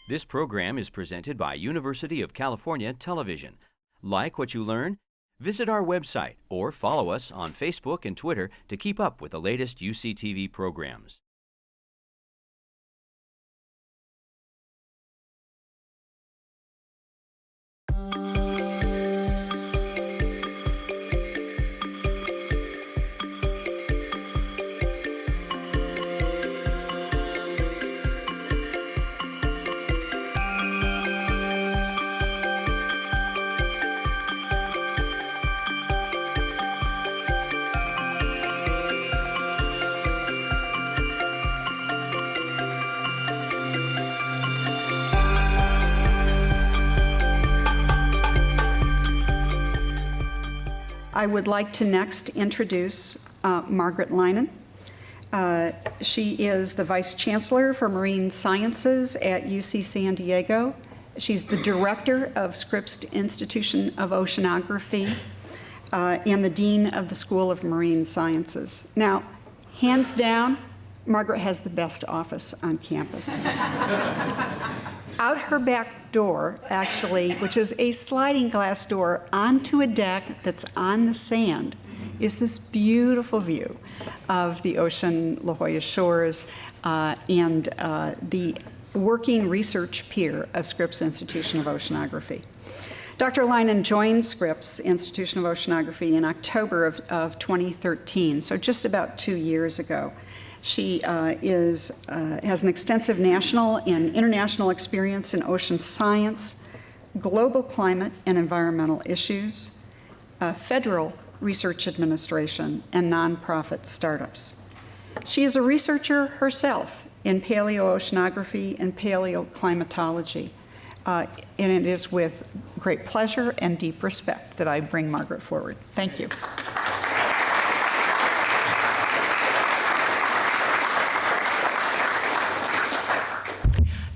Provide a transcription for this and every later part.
This program is presented by University of California Television. Like what you learn? Visit our website or follow us on Facebook and Twitter to keep up with the latest UCTV programs. I would like to next introduce Margaret Leinen. She is the Vice Chancellor for Marine Sciences at UC San Diego. She's the Director of Scripps Institution of Oceanography and the Dean of the School of Marine Sciences. Now, hands down, Margaret has the best office on campus. Out her back door, actually, which is a sliding glass door onto a deck that's on the sand, is this beautiful view of the ocean, La Jolla shores, and the working research pier of Scripps Institution of Oceanography. Dr. Leinen joined Scripps Institution of Oceanography in October of 2013, so just about 2 years ago. She has an extensive national and international experience in ocean science, global climate and environmental issues, federal research administration, and nonprofit startups. She is a researcher herself in paleoceanography and paleoclimatology, and it is with great pleasure and deep respect that I bring Margaret forward. Thank you.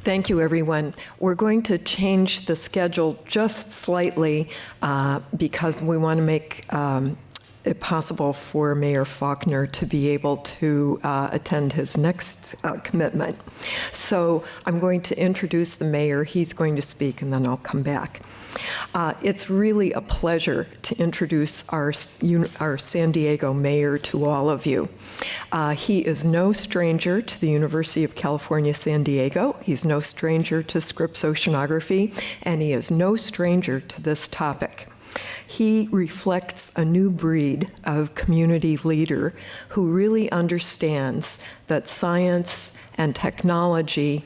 Thank you, everyone. We're going to change the schedule just slightly because we want to make it possible for Mayor Faulkner to be able to attend his next commitment. So I'm going to introduce the mayor. He's going to speak, and then I'll come back. It's really a pleasure to introduce our San Diego mayor to all of you. He is no stranger to the University of California, San Diego. He's no stranger to Scripps Oceanography, and he is no stranger to this topic. He reflects a new breed of community leader who really understands that science and technology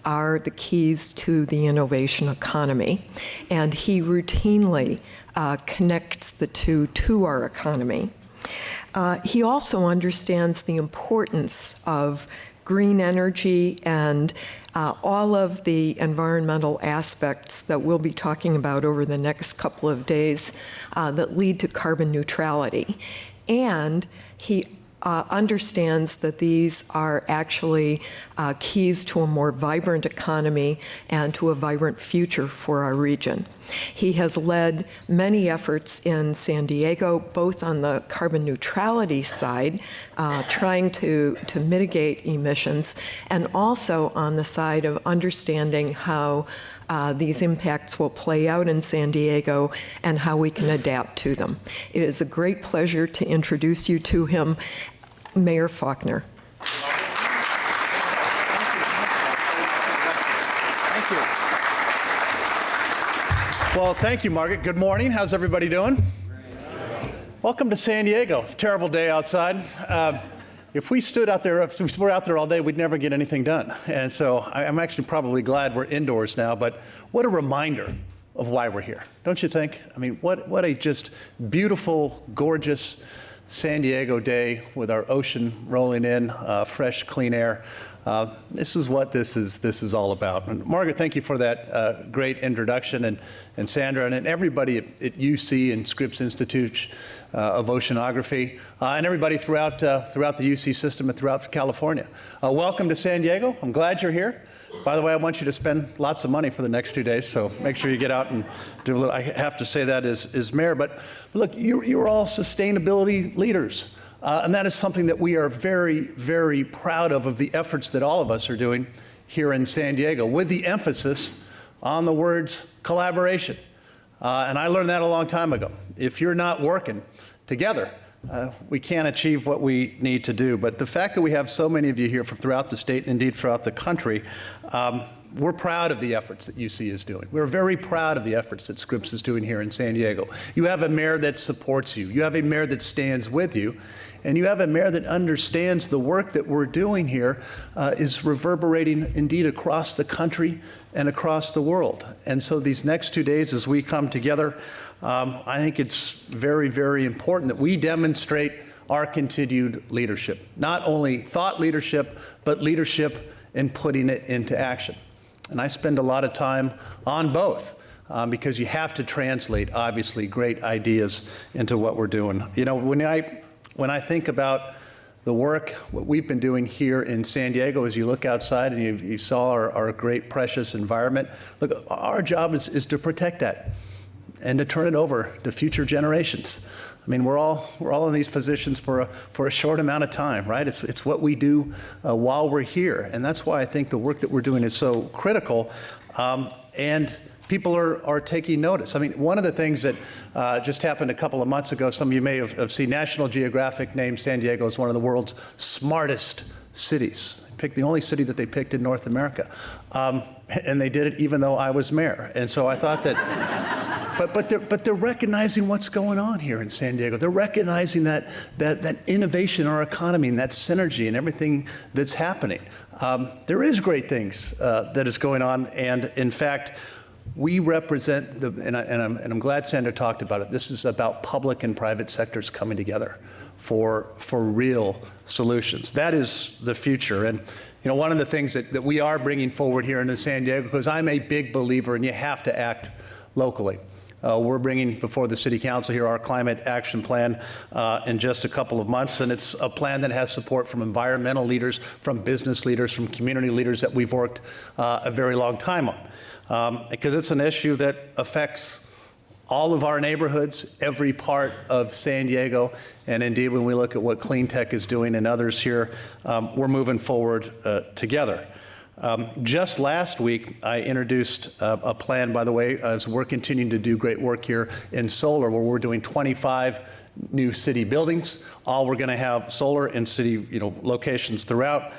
are the keys to the innovation economy, and he routinely connects the two to our economy. He also understands the importance of green energy and all of the environmental aspects that we'll be talking about over the next couple of days that lead to carbon neutrality. And he understands that these are actually keys to a more vibrant economy and to a vibrant future for our region. He has led many efforts in San Diego, both on the carbon neutrality side, trying to mitigate emissions, and also on the side of understanding how these impacts will play out in San Diego and how we can adapt to them. It is a great pleasure to introduce you to him, Mayor Faulkner. Thank you. Well, thank you, Margaret. Good morning. How's everybody doing? Welcome to San Diego. Terrible day outside. If we stood out there, if we were out there all day, we'd never get anything done. And so I'm actually probably glad we're indoors now, but what a reminder of why we're here, don't you think? I mean, what a just beautiful, gorgeous San Diego day with our ocean rolling in, fresh, clean air. This is what this is all about. And Margaret, thank you for that great introduction, and Sandra, and everybody at UC and Scripps Institute of Oceanography, and everybody throughout the UC system and throughout California. Welcome to San Diego. I'm glad you're here. By the way, I want you to spend lots of money for the next 2 days, so make sure you get out and do a little. I have to say that as mayor, but look, you're all sustainability leaders. And that is something that we are very, very proud of the efforts that all of us are doing here in San Diego, with the emphasis on the words collaboration. And I learned that a long time ago. If you're not working together, we can't achieve what we need to do. But the fact that we have so many of you here from throughout the state, and indeed throughout the country, we're proud of the efforts that UC is doing. We're very proud of the efforts that Scripps is doing here in San Diego. You have a mayor that supports you. You have a mayor that stands with you. And you have a mayor that understands the work that we're doing here is reverberating indeed across the country and across the world. And so these next 2 days as we come together, I think it's very, very important that we demonstrate our continued leadership. Not only thought leadership, but leadership in putting it into action. And I spend a lot of time on both because you have to translate, obviously, great ideas into what we're doing. You know, when I think about the work, what we've been doing here in San Diego, as you look outside and you saw our great, precious environment, look, our job is to protect that and to turn it over to future generations. I mean, we're all in these positions for a short amount of time, right? It's what we do while we're here, and that's why I think the work that we're doing is so critical, and people are taking notice. I mean, one of the things that just happened a couple of months ago, some of you may have seen, National Geographic named San Diego as one of the world's smartest cities. They picked the only city that they picked in North America, and they did it even though I was mayor. And so I thought that. But they're recognizing what's going on here in San Diego. They're recognizing that innovation in our economy and that synergy and everything that's happening. There is great things that is going on, and in fact, we represent and I'm glad Sandra talked about it. This is about public and private sectors coming together for real solutions. That is the future. And you know, one of the things that we are bringing forward here in San Diego, because I'm a big believer and you have to act locally. We're bringing before the City Council here our climate action plan in just a couple of months, and it's a plan that has support from environmental leaders, from business leaders, from community leaders that we've worked a very long time on, because it's an issue that affects all of our neighborhoods, every part of San Diego, and indeed when we look at what Clean Tech is doing and others here, we're moving forward together. Just last week, I introduced a plan, by the way, as we're continuing to do great work here in solar, where we're doing 25 new city buildings. All we're going to have solar in city, locations throughout.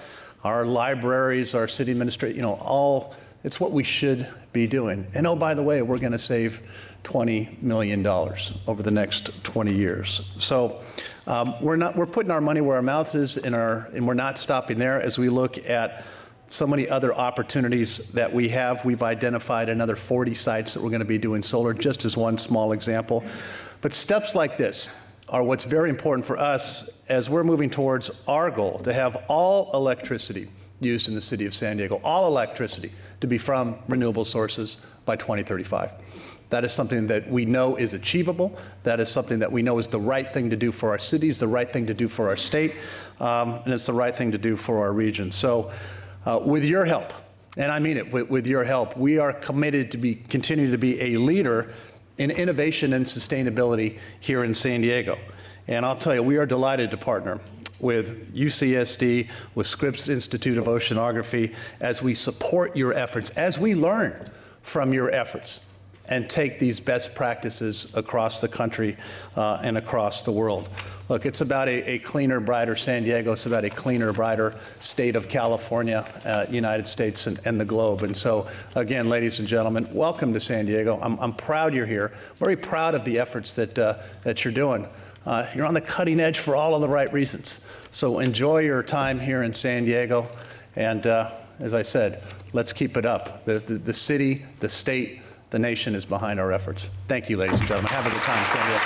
Our libraries, our city administration, all, it's what we should be doing. And oh, by the way, we're going to save $20 million over the next 20 years. So we're putting our money where our mouth is, and we're not stopping there as we look at so many other opportunities that we have. We've identified another 40 sites that we're going to be doing solar, just as one small example. But steps like this are what's very important for us as we're moving towards our goal to have all electricity used in the city of San Diego, all electricity to be from renewable sources by 2035. That is something that we know is achievable. That is something that we know is the right thing to do for our cities, the right thing to do for our state, and it's the right thing to do for our region. So with your help, and I mean it, with your help, we are committed to continue to be a leader in innovation and sustainability here in San Diego. And I'll tell you, we are delighted to partner with UCSD, with Scripps Institute of Oceanography, as we support your efforts, as we learn from your efforts, and take these best practices across the country and across the world. Look, it's about a cleaner, brighter San Diego. It's about a cleaner, brighter state of California, United States, and the globe. And so, again, ladies and gentlemen, welcome to San Diego. I'm proud you're here. Very proud of the efforts that you're doing. You're on the cutting edge for all of the right reasons. So enjoy your time here in San Diego. And as I said, let's keep it up. The city, the state, the nation is behind our efforts. Thank you, ladies and gentlemen. Have a good time, San Diego.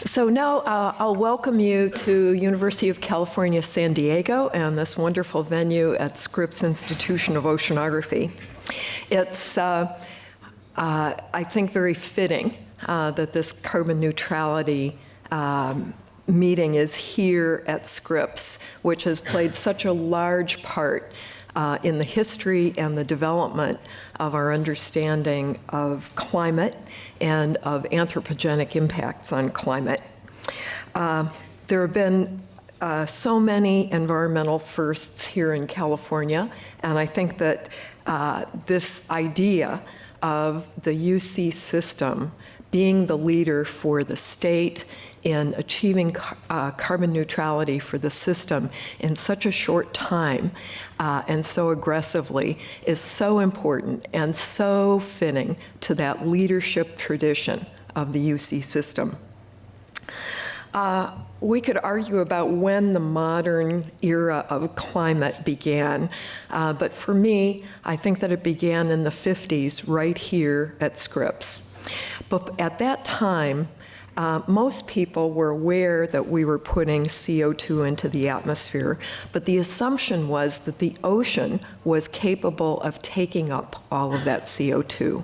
So now I'll welcome you to University of California, San Diego, and this wonderful venue at Scripps Institution of Oceanography. It's, I think, very fitting that this carbon neutrality meeting is here at Scripps, which has played such a large part in the history and the development of our understanding of climate and of anthropogenic impacts on climate. There have been so many environmental firsts here in California, and I think that this idea of the UC system being the leader for the state in achieving carbon neutrality for the system in such a short time and so aggressively is so important and so fitting to that leadership tradition of the UC system. We could argue about when the modern era of climate began, but for me, I think that it began in the 50s right here at Scripps. But at that time, most people were aware that we were putting CO2 into the atmosphere, but the assumption was that the ocean was capable of taking up all of that CO2.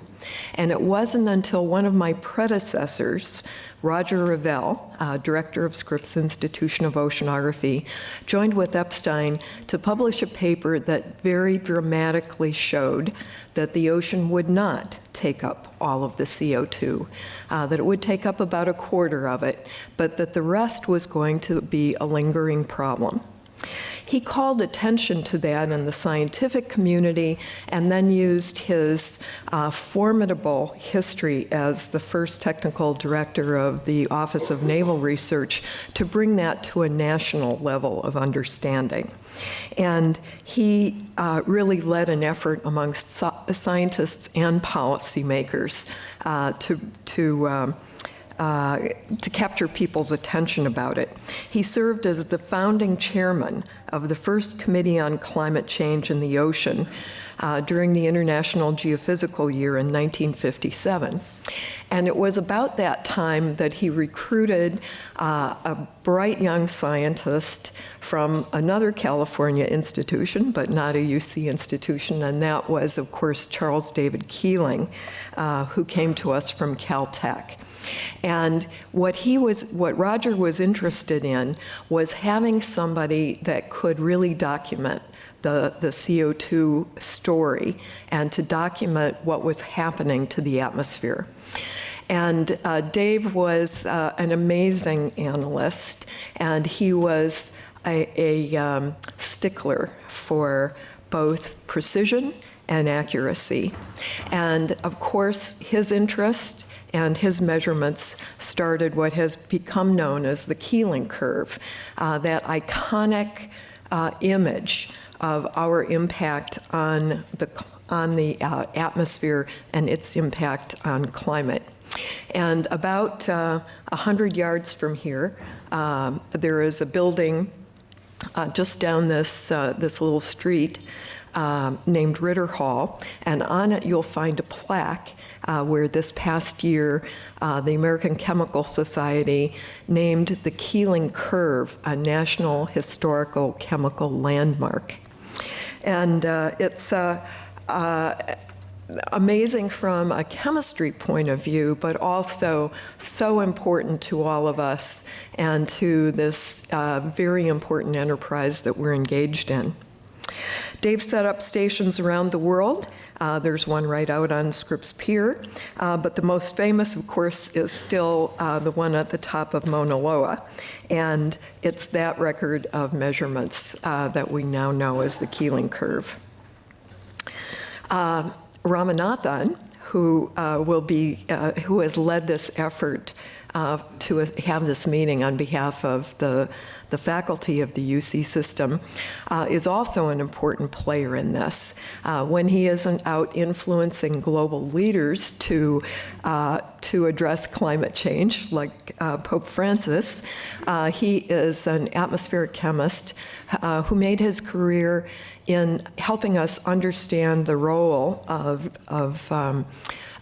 And it wasn't until one of my predecessors, Roger Revelle, director of Scripps Institution of Oceanography, joined with Epstein to publish a paper that very dramatically showed that the ocean would not take up all of the CO2, that it would take up about a quarter of it, but that the rest was going to be a lingering problem. He called attention to that in the scientific community and then used his formidable history as the first technical director of the Office of Naval Research to bring that to a national level of understanding. And he really led an effort amongst scientists and policymakers to capture people's attention about it. He served as the founding chairman of the first Committee on Climate Change in the Ocean during the International Geophysical Year in 1957. And it was about that time that he recruited a bright young scientist from another California institution, but not a UC institution, and that was, of course, Charles David Keeling, who came to us from Caltech. And what Roger was interested in was having somebody that could really document the CO2 story and to document what was happening to the atmosphere. And Dave was an amazing analyst, and he was a stickler for both precision and accuracy. And of course, his interest and his measurements started what has become known as the Keeling curve, that iconic image of our impact on the atmosphere and its impact on climate. And about 100 yards from here, there is a building just down this little street named Ritter Hall, and on it you'll find a plaque where this past year the American Chemical Society named the Keeling Curve a National Historical Chemical Landmark. And it's amazing from a chemistry point of view, but also so important to all of us and to this very important enterprise that we're engaged in. Dave set up stations around the world. There's one right out on Scripps Pier, but the most famous, of course, is still the one at the top of Mauna Loa, and it's that record of measurements that we now know as the Keeling curve. Ramanathan, who has led this effort to have this meeting on behalf of the faculty of the UC system, is also an important player in this. When he isn't out influencing global leaders to address climate change, like Pope Francis, he is an atmospheric chemist who made his career in helping us understand the role of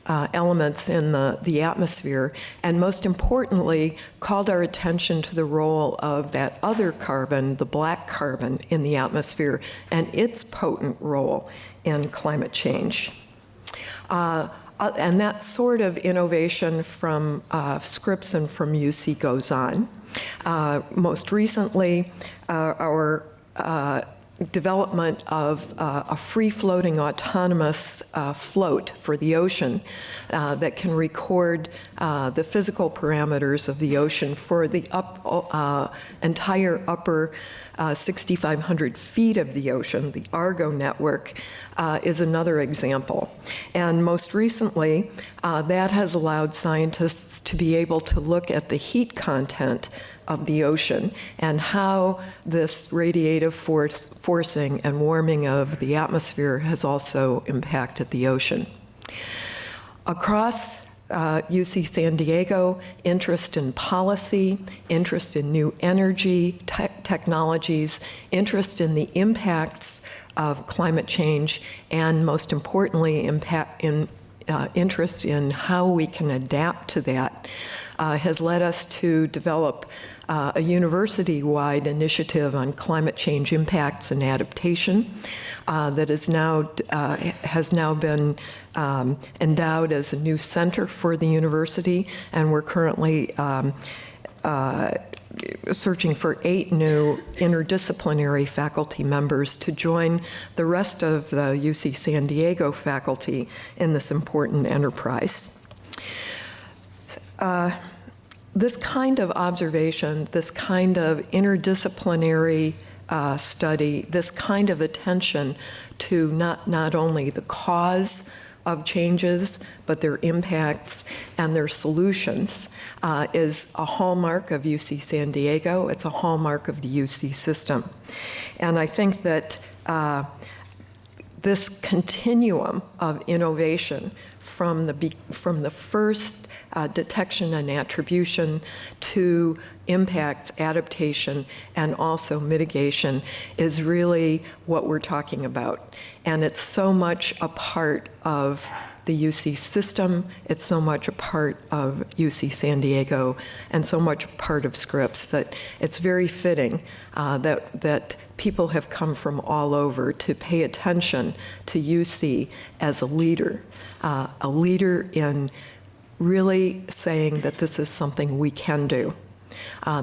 elements in the atmosphere, and most importantly, called our attention to the role of that other carbon, the black carbon, in the atmosphere, and its potent role in climate change. And that sort of innovation from Scripps and from UC goes on. Most recently, our development of a free-floating autonomous float for the ocean that can record the physical parameters of the ocean for the entire upper 6,500 feet of the ocean. The Argo network is another example. And most recently, that has allowed scientists to be able to look at the heat content of the ocean and how this radiative forcing and warming of the atmosphere has also impacted the ocean. Across UC San Diego, interest in policy, interest in new energy technologies, interest in the impacts of climate change, and most importantly, interest in how we can adapt to that has led us to develop a university-wide initiative on climate change impacts and adaptation that is now has now been endowed as a new center for the university, and we're currently searching for 8 new interdisciplinary faculty members to join the rest of the UC San Diego faculty in this important enterprise. This kind of observation, this kind of interdisciplinary study, this kind of attention to not only the cause of changes, but their impacts and their solutions is a hallmark of UC San Diego. It's a hallmark of the UC system. And I think that this continuum of innovation from the first detection and attribution to impacts, adaptation, and also mitigation is really what we're talking about. And it's so much a part of the UC system, it's so much a part of UC San Diego, and so much a part of Scripps that it's very fitting that people have come from all over to pay attention to UC as a leader in really saying that this is something we can do.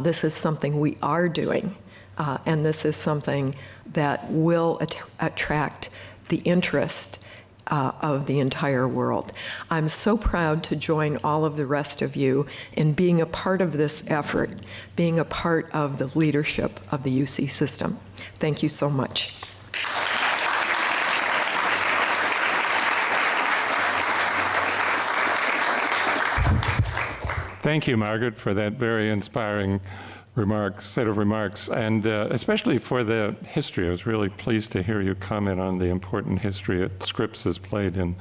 This is something we are doing, and this is something that will attract the interest of the entire world. I'm so proud to join all of the rest of you in being a part of this effort, being a part of the leadership of the UC system. Thank you so much. Thank you, Margaret, for that very inspiring set of remarks, and especially for the history. I was really pleased to hear you comment on the important history that Scripps has played in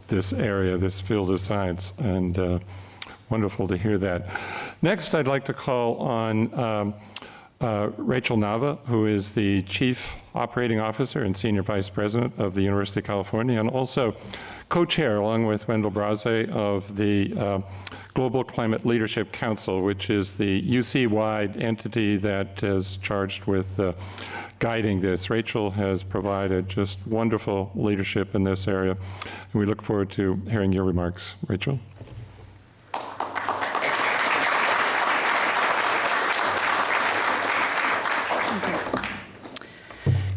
this area, this field of science, and wonderful to hear that. Next, I'd like to call on Rachel Nava, who is the Chief Operating Officer and Senior Vice President of the University of California, and also co-chair, along with Wendell Braze, of the Global Climate Leadership Council, which is the UC-wide entity that is charged with guiding this. Rachel has provided just wonderful leadership in this area, and we look forward to hearing your remarks. Rachel?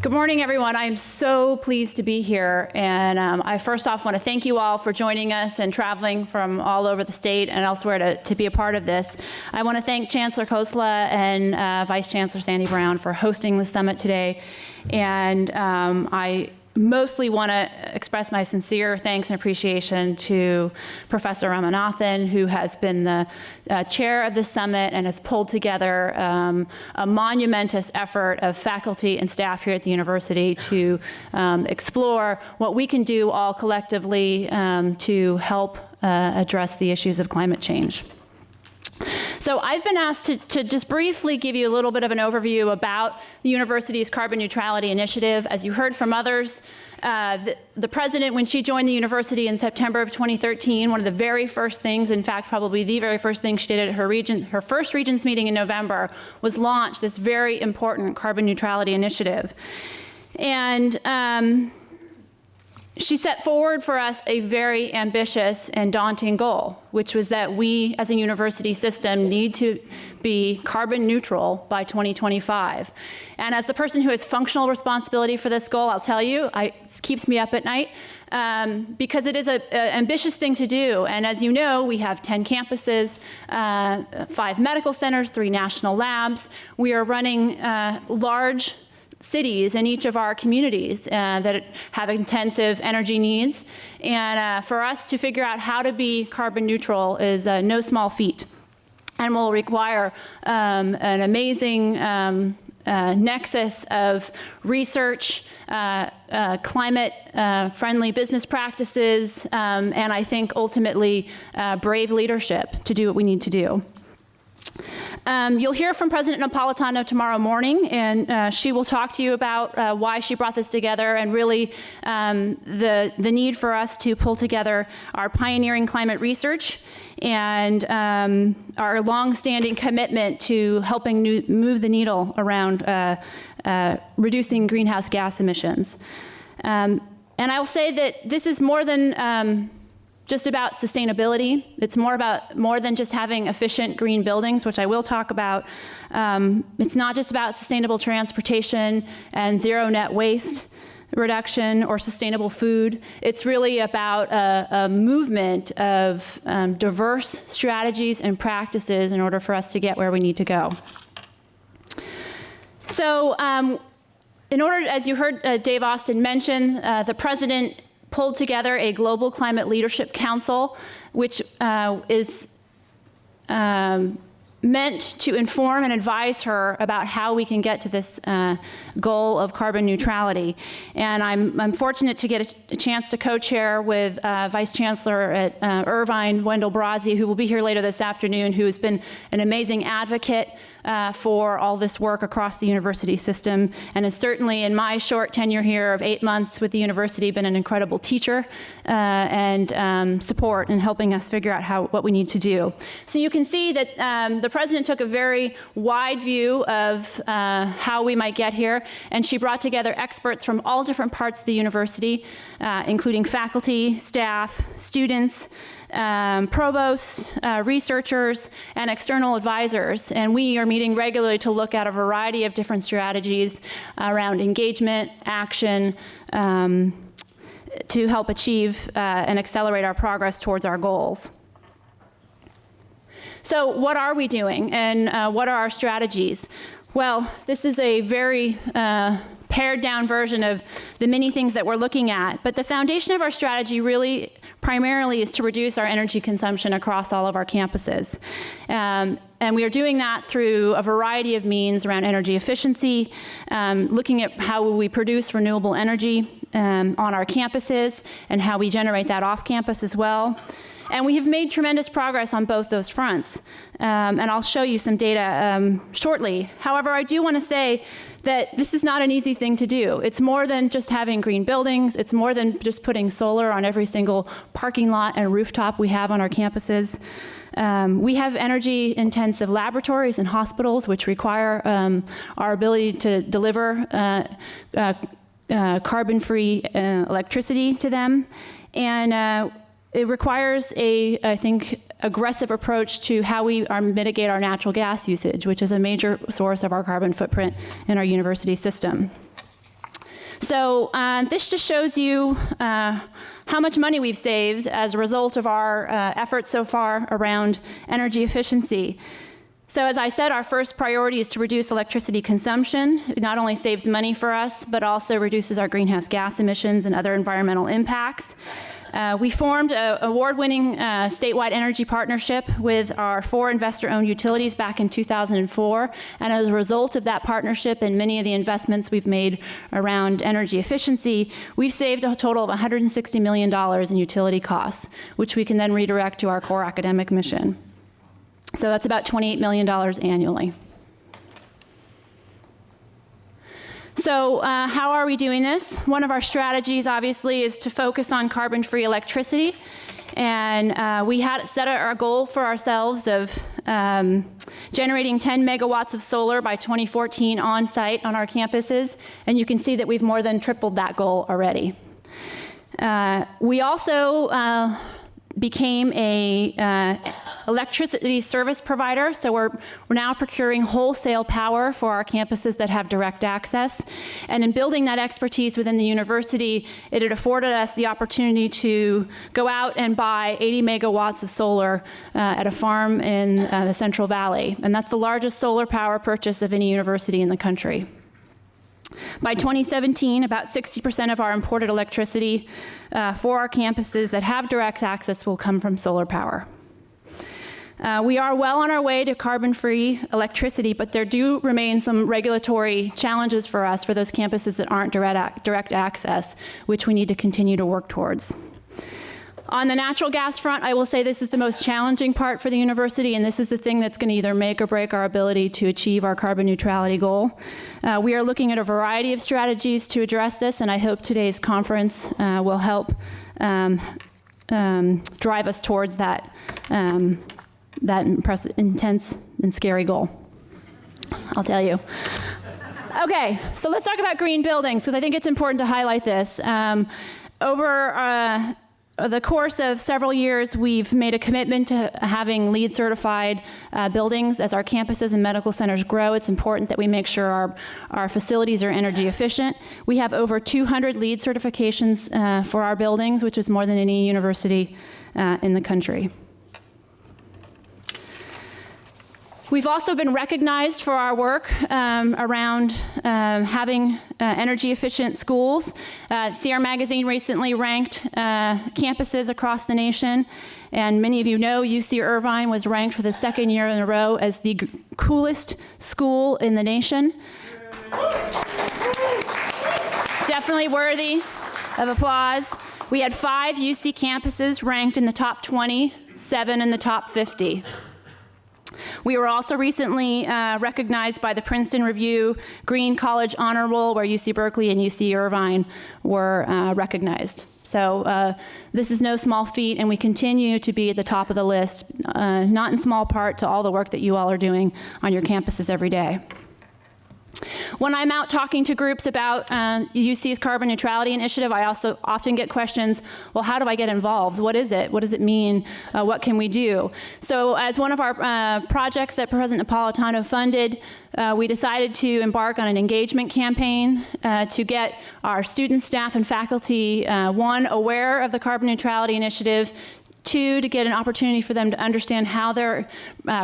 Good morning, everyone. I'm so pleased to be here. And I first off want to thank you all for joining us and traveling from all over the state and elsewhere to be a part of this. I want to thank Chancellor Khosla and Vice Chancellor Sandy Brown for hosting the summit today. And I mostly want to express my sincere thanks and appreciation to Professor Ramanathan, who has been the chair of the summit and has pulled together a monumentous effort of faculty and staff here at the university to explore what we can do all collectively to help address the issues of climate change. So I've been asked to just briefly give you a little bit of an overview about the university's carbon neutrality initiative. As you heard from others, the president, when she joined the university in September of 2013, one of the very first things, in fact, probably the very first thing she did at her first Regents meeting in November, was launch this very important carbon neutrality initiative. And she set forward for us a very ambitious and daunting goal, which was that we as a university system need to be carbon neutral by 2025. And as the person who has functional responsibility for this goal, I'll tell you, it keeps me up at night because it is an ambitious thing to do. And as you know, we have 10 campuses, 5 medical centers, 3 national labs. We are running large cities in each of our communities that have intensive energy needs. And for us to figure out how to be carbon neutral is no small feat, and will require an amazing nexus of research, climate-friendly business practices, and I think ultimately brave leadership to do what we need to do. You'll hear from President Napolitano tomorrow morning, and she will talk to you about why she brought this together and really the need for us to pull together our pioneering climate research and our long-standing commitment to helping move the needle around reducing greenhouse gas emissions. And I will say that this is more than just about sustainability. It's more than just having efficient green buildings, which I will talk about. It's not just about sustainable transportation and zero net waste reduction or sustainable food. It's really about a movement of diverse strategies and practices in order for us to get where we need to go. So in order, as you heard Dave Austin mention, the president pulled together a Global Climate Leadership Council, which is meant to inform and advise her about how we can get to this goal of carbon neutrality. And I'm fortunate to get a chance to co-chair with Vice Chancellor at Irvine, Wendell Brazzi, who will be here later this afternoon, who has been an amazing advocate for all this work across the university system, and has certainly, in my short tenure here of 8 months with the university, been an incredible teacher and support in helping us figure out what we need to do. So you can see that the president took a very wide view of how we might get here, and she brought together experts from all different parts of the university, including faculty, staff, students, provosts, researchers, and external advisors. And we are meeting regularly to look at a variety of different strategies around engagement, action, to help achieve and accelerate our progress towards our goals. So what are we doing, and what are our strategies? Well, this is a very pared down version of the many things that we're looking at, but the foundation of our strategy really primarily is to reduce our energy consumption across all of our campuses. And we are doing that through a variety of means around energy efficiency, looking at how we produce renewable energy on our campuses and how we generate that off campus as well. And we have made tremendous progress on both those fronts. And I'll show you some data shortly. However, I do want to say that this is not an easy thing to do. It's more than just having green buildings. It's more than just putting solar on every single parking lot and rooftop we have on our campuses. We have energy-intensive laboratories and hospitals, which require our ability to deliver carbon-free electricity to them. And it requires I think, aggressive approach to how we mitigate our natural gas usage, which is a major source of our carbon footprint in our university system. So this just shows you how much money we've saved as a result of our efforts so far around energy efficiency. So as I said, our first priority is to reduce electricity consumption. It not only saves money for us, but also reduces our greenhouse gas emissions and other environmental impacts. We formed an award-winning statewide energy partnership with our 4 investor-owned utilities back in 2004, and as a result of that partnership and many of the investments we've made around energy efficiency, we've saved a total of $160 million in utility costs, which we can then redirect to our core academic mission. So that's about $28 million annually. So how are we doing this? One of our strategies, obviously, is to focus on carbon-free electricity. And we had set our goal for ourselves of generating 10 megawatts of solar by 2014 on site on our campuses. And you can see that we've more than tripled that goal already. We also became a electricity service provider, so we're now procuring wholesale power for our campuses that have direct access. And in building that expertise within the university, it had afforded us the opportunity to go out and buy 80 megawatts of solar at a farm in the Central Valley. And that's the largest solar power purchase of any university in the country. By 2017, about 60% of our imported electricity for our campuses that have direct access will come from solar power. We are well on our way to carbon-free electricity, but there do remain some regulatory challenges for us for those campuses that aren't direct access, which we need to continue to work towards. On the natural gas front, I will say this is the most challenging part for the university, and this is the thing that's going to either make or break our ability to achieve our carbon neutrality goal. We are looking at a variety of strategies to address this, and I hope today's conference will help drive us towards that, intense and scary goal. I'll tell you. Okay, so let's talk about green buildings, because I think it's important to highlight this. Over the course of several years, we've made a commitment to having LEED certified buildings. As our campuses and medical centers grow, it's important that we make sure our facilities are energy efficient. We have over 200 LEED certifications for our buildings, which is more than any university in the country. We've also been recognized for our work around having energy-efficient schools. CR Magazine recently ranked campuses across the nation, and many of you know UC Irvine was ranked for the second year in a row as the coolest school in the nation. Definitely worthy of applause. We had 5 UC campuses ranked in the top 20, 7 in the top 50. We were also recently recognized by the Princeton Review Green College Honor Roll, where UC Berkeley and UC Irvine were recognized. So this is no small feat, and we continue to be at the top of the list, not in small part to all the work that you all are doing on your campuses every day. When I'm out talking to groups about UC's carbon neutrality initiative, I also often get questions, well, how do I get involved? What is it? What does it mean? What can we do? So as one of our projects that President Napolitano funded, we decided to embark on an engagement campaign to get our students, staff, and faculty, one, aware of the carbon neutrality initiative, 2, to get an opportunity for them to understand how their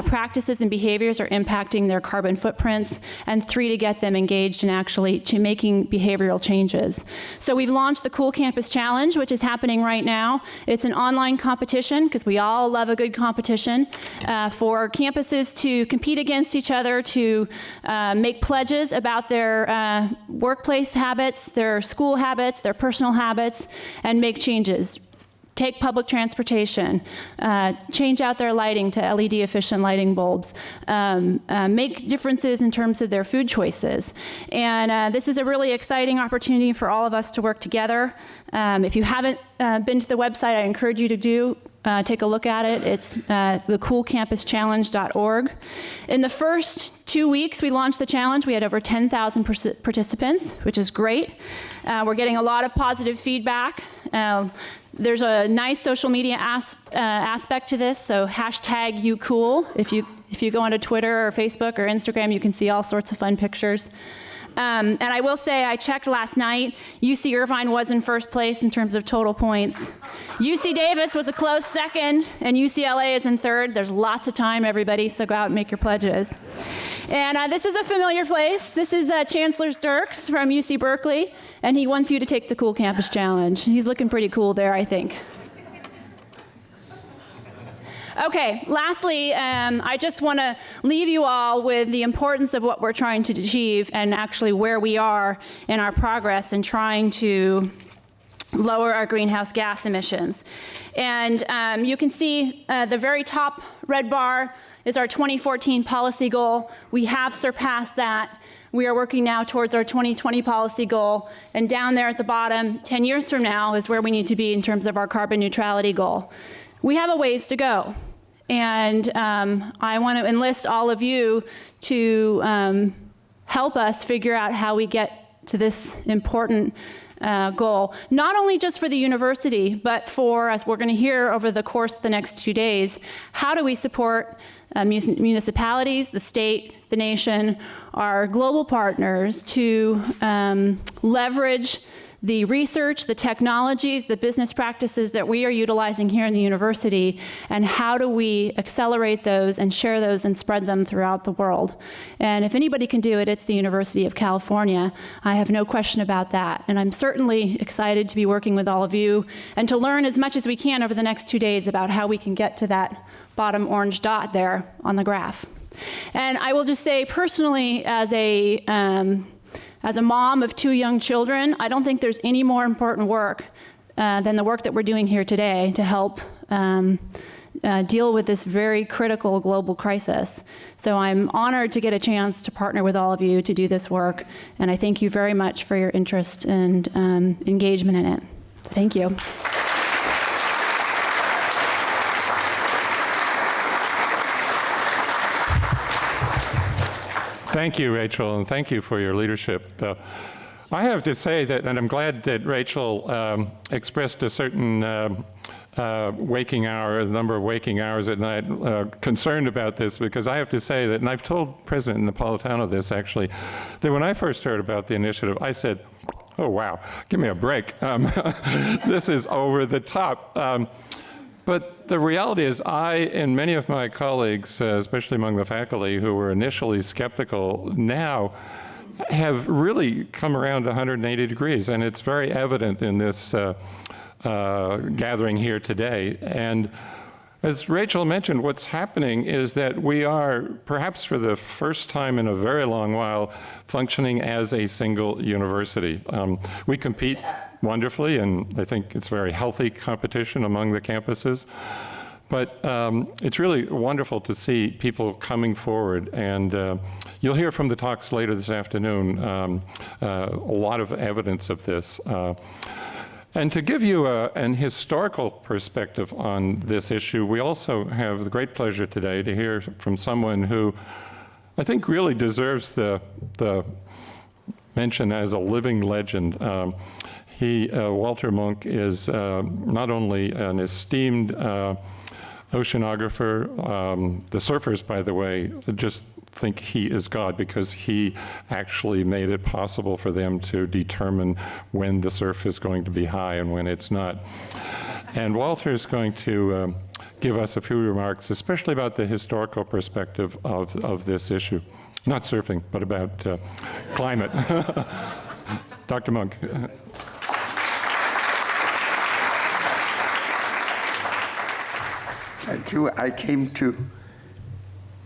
practices and behaviors are impacting their carbon footprints, and 3, to get them engaged in actually making behavioral changes. So we've launched the Cool Campus Challenge, which is happening right now. It's an online competition, because we all love a good competition, for campuses to compete against each other, to make pledges about their workplace habits, their school habits, their personal habits, and make changes. Take public transportation, change out their lighting to LED-efficient lighting bulbs, make differences in terms of their food choices. And this is a really exciting opportunity for all of us to work together. If you haven't been to the website, I encourage you to take a look at it. It's thecoolcampuschallenge.org. In the first 2 weeks we launched the challenge, we had over 10,000 participants, which is great. We're getting a lot of positive feedback. There's a nice social media aspect to this, so hashtag #YouCool. If you go onto Twitter or Facebook or Instagram, you can see all sorts of fun pictures. And I will say, I checked last night, UC Irvine was in first place in terms of total points. UC Davis was a close second, and UCLA is in third. There's lots of time, everybody, so go out and make your pledges. And this is a familiar place. This is Chancellor Dirks from UC Berkeley, and he wants you to take the Cool Campus Challenge. He's looking pretty cool there, I think. Okay, lastly, I just want to leave you all with the importance of what we're trying to achieve and actually where we are in our progress in trying to lower our greenhouse gas emissions. And you can see the very top red bar is our 2014 policy goal. We have surpassed that. We are working now towards our 2020 policy goal. And down there at the bottom, 10 years from now, is where we need to be in terms of our carbon neutrality goal. We have a ways to go. And I want to enlist all of you to help us figure out how we get to this important goal, not only just for the university, but for, as we're going to hear over the course of the next 2 days, how do we support municipalities, the state, the nation, our global partners to leverage the research, the technologies, the business practices that we are utilizing here in the university, and how do we accelerate those and share those and spread them throughout the world. And if anybody can do it, it's the University of California. I have no question about that. And I'm certainly excited to be working with all of you and to learn as much as we can over the next 2 days about how we can get to that bottom orange dot there on the graph. And I will just say personally, as a mom of 2 young children, I don't think there's any more important work than the work that we're doing here today to help deal with this very critical global crisis. So I'm honored to get a chance to partner with all of you to do this work, and I thank you very much for your interest and engagement in it. Thank you. Thank you, Rachel, and thank you for your leadership. I have to say that, and I'm glad that Rachel expressed a certain waking hour, the number of waking hours at night, concerned about this, because I have to say that, and I've told President Napolitano this actually, that when I first heard about the initiative, I said, oh wow, give me a break. This is over the top. But the reality is I and many of my colleagues, especially among the faculty who were initially skeptical, now have really come around 180 degrees. And it's very evident in this gathering here today. And as Rachel mentioned, what's happening is that we are, perhaps for the first time in a very long while, functioning as a single university. We compete wonderfully, and I think it's very healthy competition among the campuses. But it's really wonderful to see people coming forward, and you'll hear from the talks later this afternoon a lot of evidence of this. And to give you an historical perspective on this issue, we also have the great pleasure today to hear from someone who I think really deserves the mention as a living legend. Walter Munk is not only an esteemed oceanographer, the surfers, by the way, just think he is God because he actually made it possible for them to determine when the surf is going to be high and when it's not. And Walter is going to give us a few remarks, especially about the historical perspective of this issue. Not surfing, but about climate. Dr. Munk. Thank you. I came to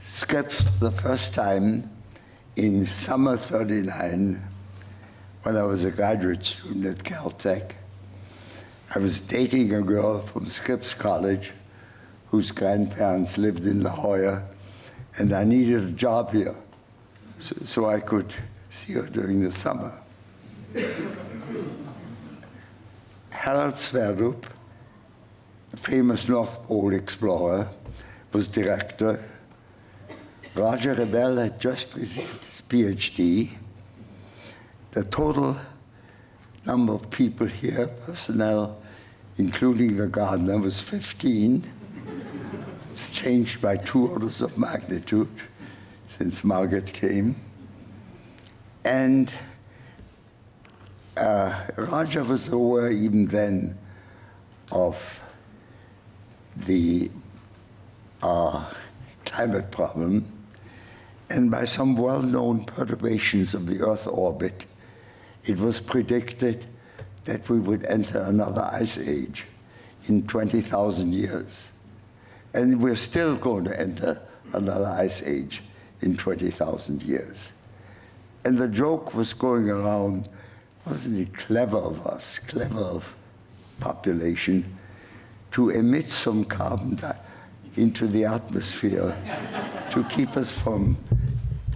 Scripps for the first time in summer '39 when I was a graduate student at Caltech. I was dating a girl from Scripps College whose grandparents lived in La Jolla, and I needed a job here so I could see her during the summer. Harold Sverdrup, the famous North Pole explorer, was director. Roger Rebel had just received his PhD. The total number of people here, personnel, including the gardener, was 15. It's changed by 2 orders of magnitude since Margaret came. And Roger was aware even then of the climate problem, and by some well-known perturbations of the Earth orbit, it was predicted that we would enter another ice age in 20,000 years. And we're still going to enter another ice age in 20,000 years. And the joke was going around, wasn't it clever of us, clever of population, to emit some carbon into the atmosphere to keep us from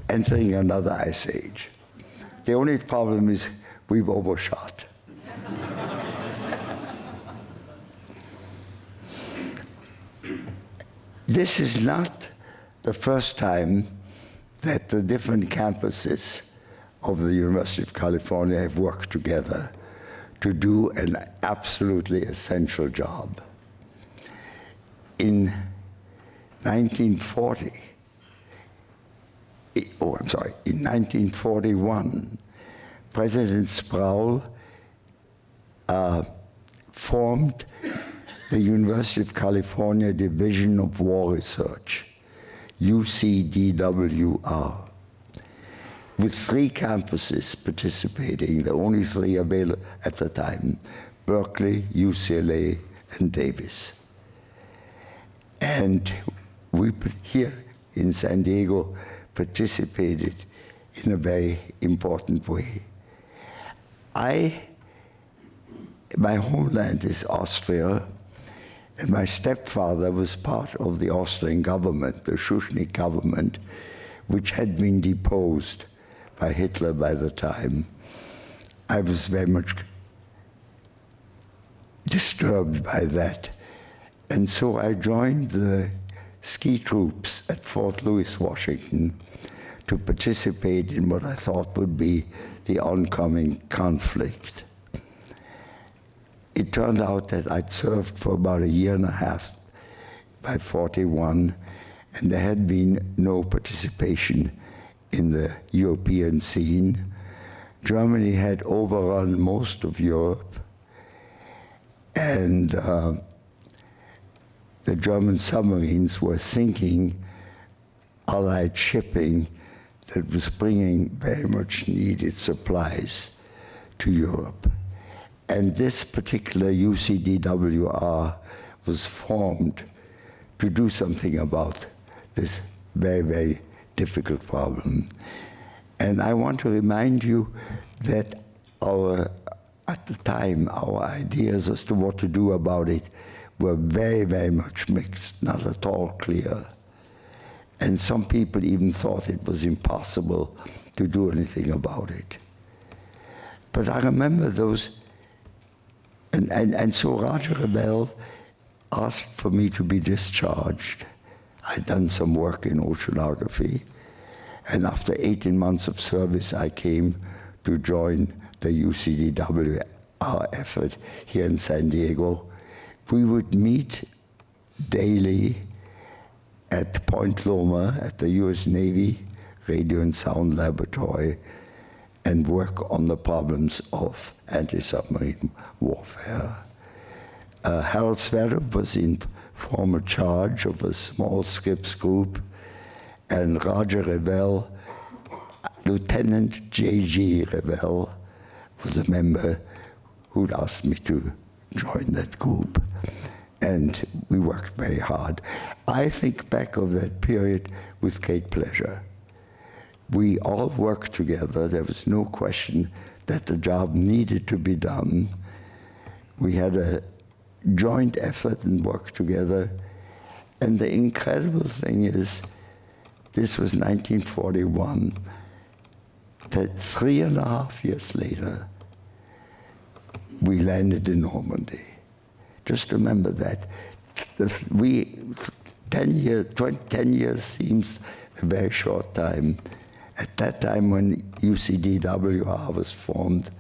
entering another ice age. The only problem is we've overshot. This is not the first time that the different campuses of the University of California have worked together to do an absolutely essential job. In 1941, President Sproul formed the University of California Division of War Research, UCDWR, with 3 campuses participating, the only 3 available at the time, Berkeley, UCLA, and Davis. And we here in San Diego participated in a very important way. My homeland is Austria, and my stepfather was part of the Austrian government, the Schuschnigg government, which had been deposed by Hitler by the time. I was very much disturbed by that. And so I joined the ski troops at Fort Lewis, Washington, to participate in what I thought would be the oncoming conflict. It turned out that I'd served for about a year and a half by 41, and there had been no participation in the European scene. Germany had overrun most of Europe, and the German submarines were sinking Allied shipping that was bringing very much needed supplies to Europe. And this particular UCDWR was formed to do something about this very, very difficult problem. And I want to remind you that at the time, our ideas as to what to do about it were very, very much mixed, not at all clear. And some people even thought it was impossible to do anything about it. But I remember those, and so Roger Rebel asked for me to be discharged. I'd done some work in oceanography, and after 18 months of service, I came to join the UCDWR effort here in San Diego. We would meet daily at Point Loma at the US Navy Radio and Sound Laboratory and work on the problems of anti-submarine warfare. Harold Sverup was in former charge of a small Scripps group, and Roger Revell, Lieutenant J.G. Revell, was a member who'd asked me to join that group. And we worked very hard. I think back of that period with great pleasure. We all worked together. There was no question that the job needed to be done. We had a joint effort and worked together. And the incredible thing is, this was 1941, that 3.5 years later, we landed in Normandy. Just remember that. 10 years seems a very short time. At that time when UCDWR was formed,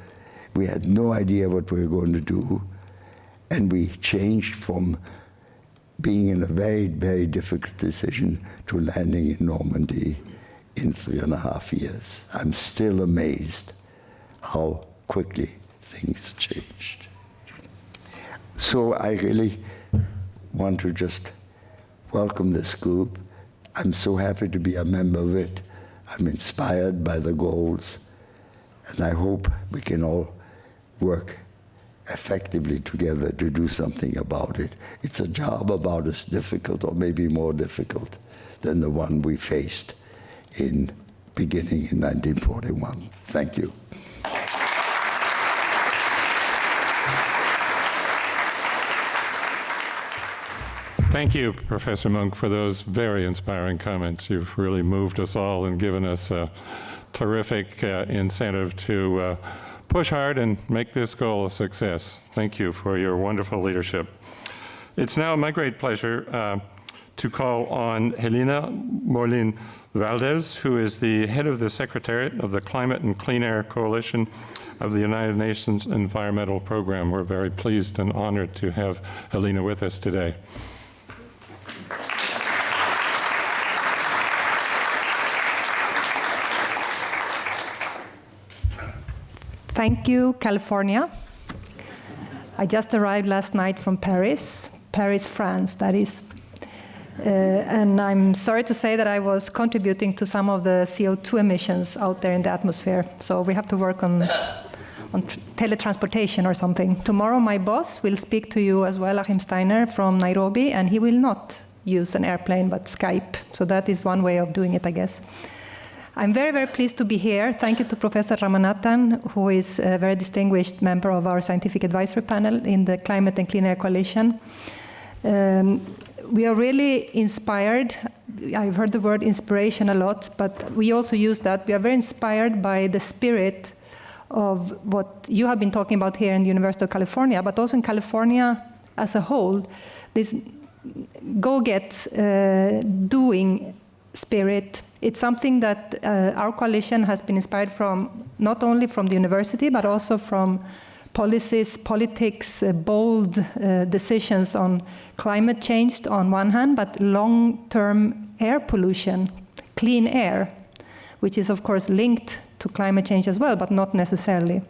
we had no idea what we were going to do, and we changed from being in a very, very difficult decision to landing in Normandy in 3.5 years. I'm still amazed how quickly things changed. So I really want to just welcome this group. I'm so happy to be a member of it. I'm inspired by the goals, and I hope we can all work effectively together to do something about it. It's a job about as difficult, or maybe more difficult, than the one we faced beginning in 1941. Thank you. Thank you, Professor Monk, for those very inspiring comments. You've really moved us all and given us a terrific incentive to push hard and make this goal a success. Thank you for your wonderful leadership. It's now my great pleasure to call on Helena Molin Valdez, who is the head of the Secretariat of the Climate and Clean Air Coalition of the United Nations Environmental Program. We're very pleased and honored to have Helena with us today. Thank you, California. I just arrived last night from Paris, France, that is. And I'm sorry to say that I was contributing to some of the CO2 emissions out there in the atmosphere. So we have to work on teletransportation or something. Tomorrow my boss will speak to you as well, Achim Steiner from Nairobi, and he will not use an airplane but Skype. So that is one way of doing it, I guess. I'm very, very pleased to be here. Thank you to Professor Ramanathan, who is a very distinguished member of our scientific advisory panel in the Climate and Clean Air Coalition. We are really inspired. I've heard the word inspiration a lot, but we also use that. We are very inspired by the spirit of what you have been talking about here in the University of California, but also in California as a whole, this go-get doing spirit. It's something that our coalition has been inspired from, not only from the university, but also from policies, politics, bold decisions on climate change on one hand, but long-term air pollution, clean air, which is of course linked to climate change as well, but not necessarily.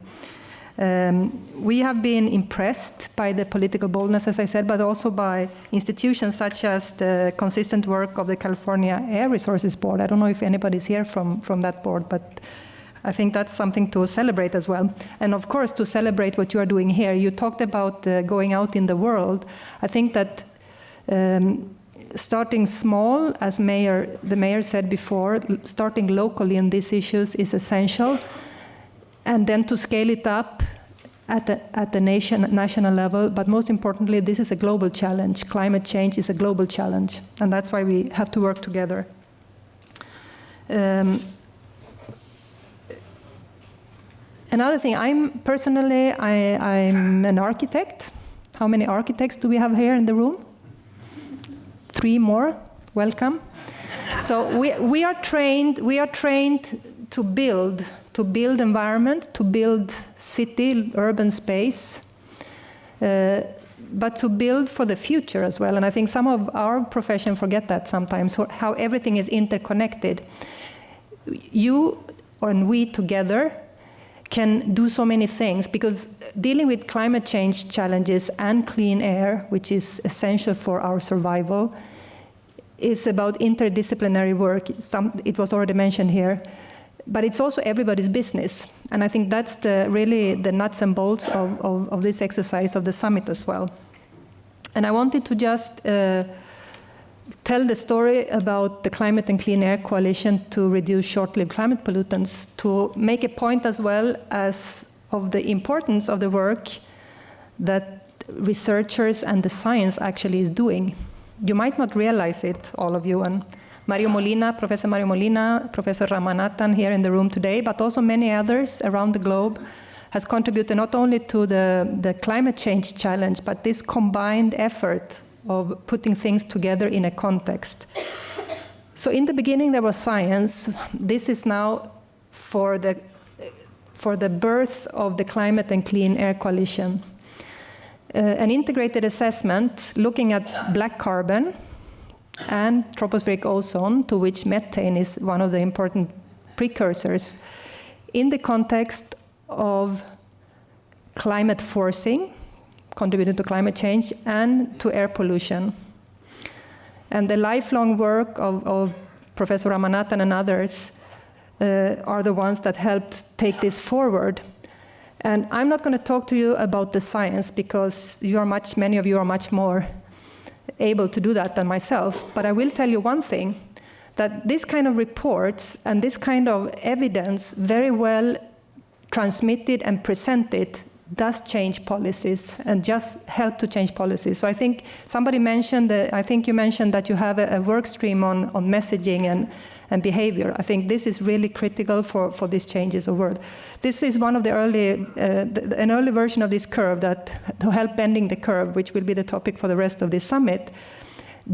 We have been impressed by the political boldness, as I said, but also by institutions such as the consistent work of the California Air Resources Board. I don't know if anybody's here from that board, but I think that's something to celebrate as well. And of course, to celebrate what you are doing here. You talked about going out in the world. I think that starting small, as the mayor said before, starting locally on these issues is essential. And then to scale it up at the national level. But most importantly, this is a global challenge. Climate change is a global challenge. And that's why we have to work together. Another thing, I'm an architect. How many architects do we have here in the room? 3 more, welcome. So we are trained to build environment, to build city, urban space, but to build for the future as well. And I think some of our profession forget that sometimes, how everything is interconnected. You and we together can do so many things, because dealing with climate change challenges and clean air, which is essential for our survival, is about interdisciplinary work. It was already mentioned here. But it's also everybody's business. And I think that's really the nuts and bolts of this exercise of the summit as well. And I wanted to just tell the story about the Climate and Clean Air Coalition to reduce short-lived climate pollutants, to make a point as well as of the importance of the work that researchers and the science actually is doing. You might not realize it, all of you, and Mario Molina, Professor Mario Molina, Professor Ramanathan here in the room today, but also many others around the globe has contributed not only to the climate change challenge, but this combined effort of putting things together in a context. So in the beginning there was science. This is now for the birth of the Climate and Clean Air Coalition. An integrated assessment looking at black carbon and tropospheric ozone, to which methane is one of the important precursors, in the context of climate forcing, contributing to climate change, and to air pollution. And the lifelong work of Professor Ramanathan and others are the ones that helped take this forward. And I'm not going to talk to you about the science, because many of you are much more able to do that than myself, but I will tell you one thing, that this kind of reports and this kind of evidence, very well transmitted and presented, does change policies and just help to change policies. So I think somebody mentioned, I think you mentioned that you have a work stream on messaging and behavior. I think this is really critical for these changes of word. This is one of the an early version of this curve that, to help bending the curve, which will be the topic for the rest of this summit,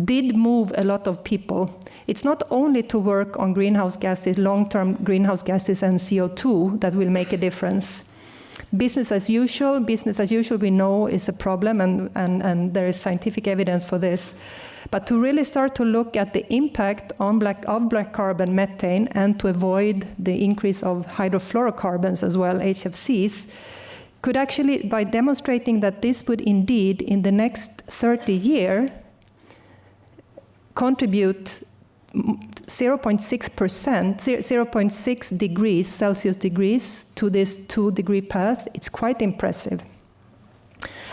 did move a lot of people. It's not only to work on greenhouse gases, long-term greenhouse gases and CO2 that will make a difference. business as usual we know is a problem, and there is scientific evidence for this. But to really start to look at the impact on black carbon, methane, and to avoid the increase of hydrofluorocarbons as well, HFCs, could actually, by demonstrating that this would indeed, in the next 30 years, contribute 0.6 degrees Celsius to this 2-degree path. It's quite impressive.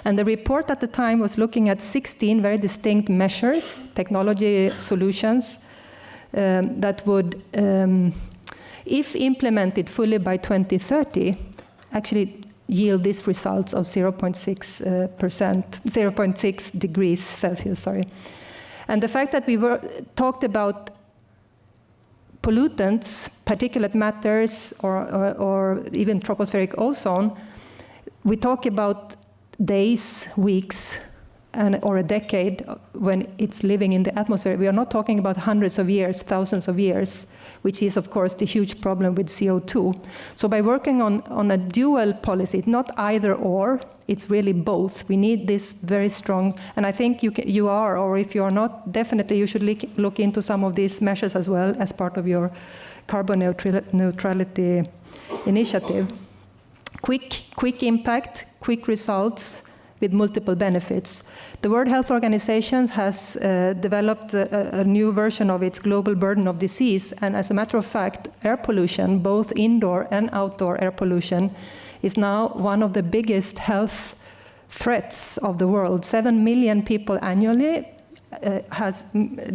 And the report at the time was looking at 16 very distinct measures, technology solutions, that would, if implemented fully by 2030, actually yield these results of 0.6 degrees Celsius, sorry. And the fact that we talked about pollutants, particulate matters, or even tropospheric ozone, we talk about days, weeks, or a decade when it's living in the atmosphere. We are not talking about hundreds of years, thousands of years, which is, of course, the huge problem with CO2. So by working on a dual policy, not either or, it's really both. We need this very strong, and I think you are, or if you are not, definitely you should look into some of these measures as well as part of your carbon neutrality initiative. Quick impact, quick results with multiple benefits. The World Health Organization has developed a new version of its global burden of disease, and as a matter of fact, air pollution, both indoor and outdoor air pollution, is now one of the biggest health threats of the world. 7 million people annually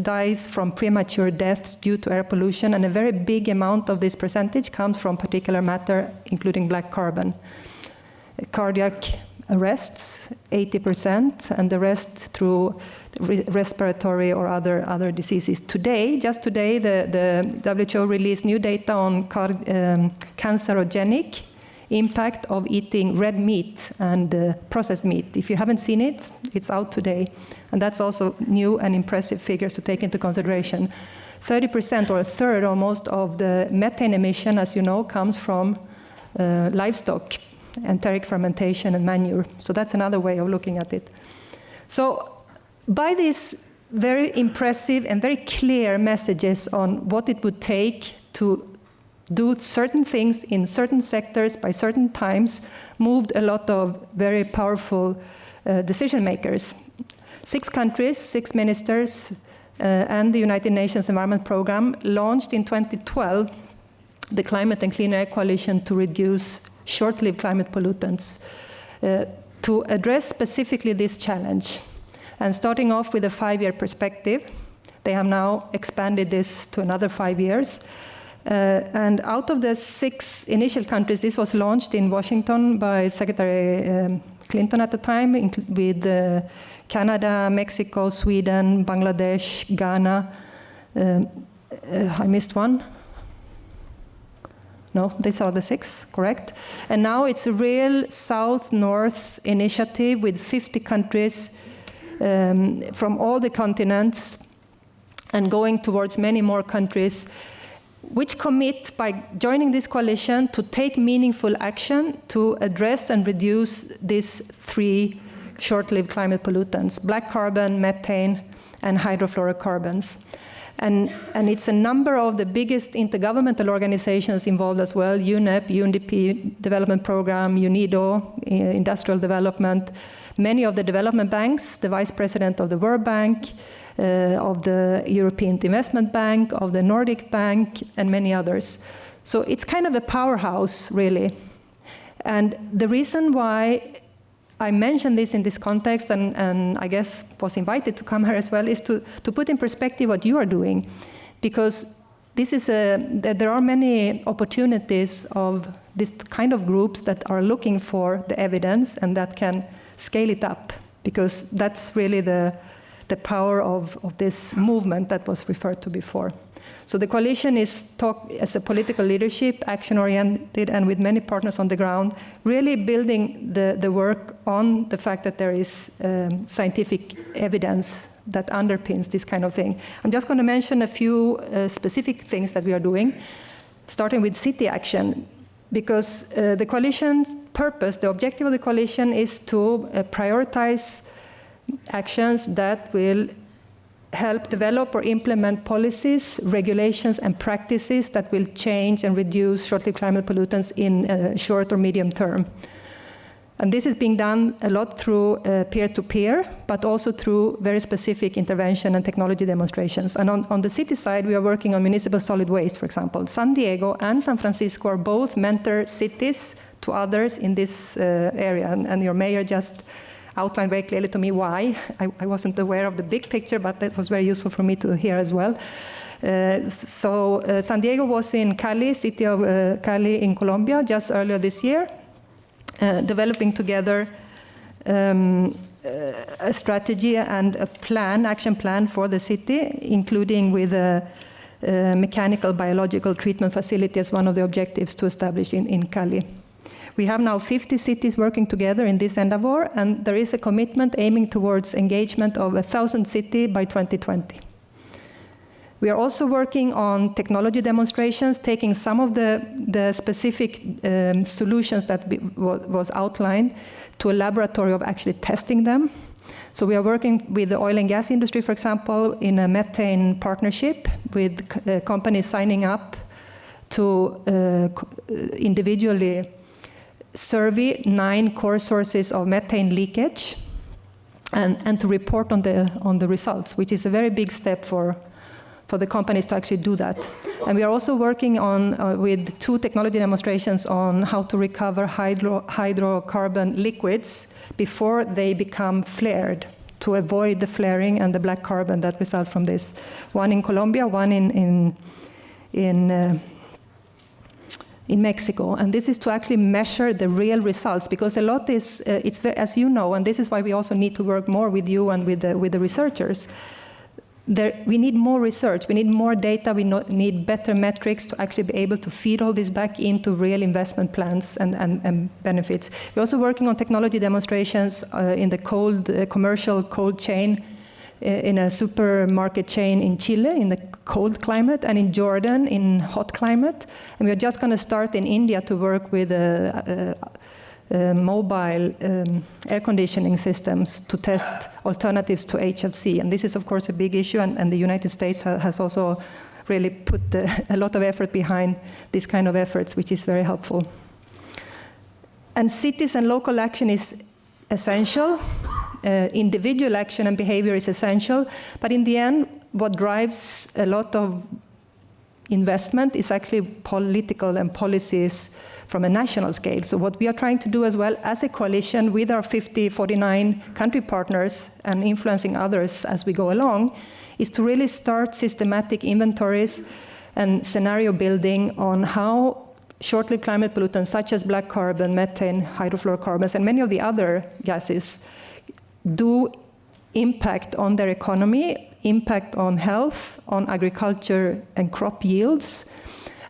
dies from premature deaths due to air pollution, and a very big amount of this percentage comes from particulate matter, including black carbon. Cardiac arrests, 80%, and the rest through respiratory or other diseases. Just today, the WHO released new data on cancerogenic impact of eating red meat and processed meat. If you haven't seen it, it's out today. And that's also new and impressive figures to take into consideration. 30% or a third almost of the methane emission, as you know, comes from livestock, enteric fermentation and manure. So that's another way of looking at it. So by these very impressive and very clear messages on what it would take to do certain things in certain sectors by certain times, moved a lot of very powerful decision makers. 6 countries, 6 ministers, and the United Nations Environment Programme launched in 2012 the Climate and Clean Air Coalition to reduce short-lived climate pollutants, to address specifically this challenge. And starting off with a 5-year perspective, they have now expanded this to another 5 years. And out of the 6 initial countries, this was launched in Washington by Secretary Clinton at the time, with Canada, Mexico, Sweden, Bangladesh, Ghana. I missed one. No, these are the 6, correct? And now it's a real South-North initiative with 50 countries from all the continents, and going towards many more countries, which commit, by joining this coalition, to take meaningful action to address and reduce these 3 short-lived climate pollutants: black carbon, methane, and hydrofluorocarbons. And it's a number of the biggest intergovernmental organizations involved as well: UNEP, UNDP Development Program, UNIDO, Industrial Development, many of the development banks, the Vice President of the World Bank, of the European Investment Bank, of the Nordic Bank, and many others. So it's kind of a powerhouse, really. And the reason why I mentioned this in this context, and I guess was invited to come here as well, is to put in perspective what you are doing. Because this is there are many opportunities of this kind of groups that are looking for the evidence and that can scale it up, because that's really the power of this movement that was referred to before. So the coalition is as a political leadership, action-oriented, and with many partners on the ground, really building the work on the fact that there is scientific evidence that underpins this kind of thing. I'm just going to mention a few specific things that we are doing, starting with city action. because the coalition's purpose, the objective of the coalition is to prioritize actions that will help develop or implement policies, regulations, and practices that will change and reduce short-lived climate pollutants in short or medium term. And this is being done a lot through peer-to-peer, but also through very specific intervention and technology demonstrations. And on the city side, we are working on municipal solid waste, for example. San Diego and San Francisco are both mentor cities to others in this area. And your mayor just outlined very clearly to me why. I wasn't aware of the big picture, but that was very useful for me to hear as well. San Diego was in Cali, city of Cali in Colombia, just earlier this year, developing together a strategy and a plan, action plan for the city, including with a mechanical biological treatment facility as one of the objectives to establish in Cali. We have now 50 cities working together in this endeavor, and there is a commitment aiming towards engagement of 1,000 cities by 2020. We are also working on technology demonstrations, taking some of the specific solutions that was outlined to a laboratory of actually testing them. So we are working with the oil and gas industry, for example, in a methane partnership with companies signing up to individually survey 9 core sources of methane leakage and to report on the results, which is a very big step for the companies to actually do that. And we are also working on with 2 technology demonstrations on how to recover hydrocarbon liquids before they become flared, to avoid the flaring and the black carbon that results from this. One in Colombia, one in Mexico. And this is to actually measure the real results, because a lot is, as you know, and this is why we also need to work more with you and with the researchers. We need more research, we need more data, we need better metrics to actually be able to feed all this back into real investment plans and benefits. We're also working on technology demonstrations in the commercial cold chain, in a supermarket chain in Chile in the cold climate, and in Jordan in hot climate. And we are just going to start in India to work with mobile air conditioning systems to test alternatives to HFC. And this is, of course, a big issue, and the United States has also really put a lot of effort behind this kind of efforts, which is very helpful. And cities and local action is essential. Individual action and behavior is essential, but in the end, what drives a lot of investment is actually political and policies from a national scale. So what we are trying to do as well as a coalition with our 49 country partners and influencing others as we go along is to really start systematic inventories and scenario building on how short-lived climate pollutants such as black carbon, methane, hydrofluorocarbons, and many of the other gases do impact on their economy, impact on health, on agriculture and crop yields,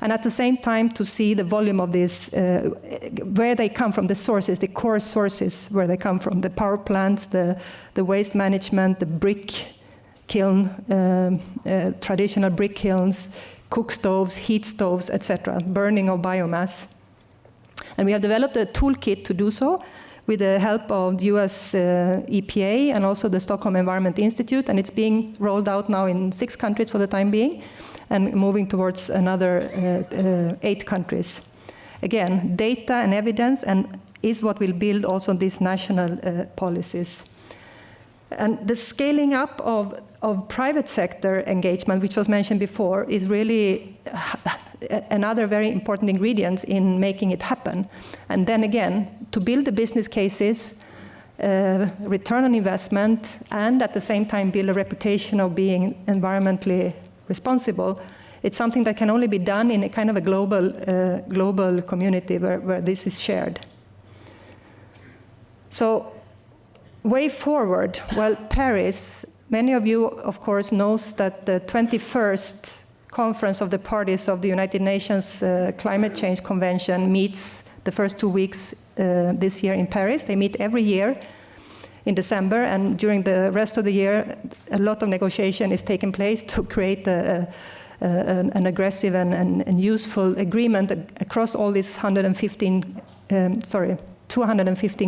and at the same time to see the volume of this, where they come from, the sources, the core sources, where they come from, the power plants, the waste management, the brick kiln, traditional brick kilns, cook stoves, heat stoves, etc., burning of biomass. And we have developed a toolkit to do so, with the help of the US EPA and also the Stockholm Environment Institute, and it's being rolled out now in 6 countries for the time being, and moving towards another 8 countries. Again, data and evidence is what will build also these national policies. And the scaling up of private sector engagement, which was mentioned before, is really another very important ingredient in making it happen. And then again, to build the business cases, return on investment, and at the same time build a reputation of being environmentally responsible, it's something that can only be done in a kind of a global community where this is shared. So, way forward, well, Paris, many of you, of course, knows that the 21st Conference of the Parties of the United Nations Climate Change Convention meets the first 2 weeks this year in Paris. They meet every year in December, and during the rest of the year, a lot of negotiation is taking place to create a an aggressive and useful agreement across all these 215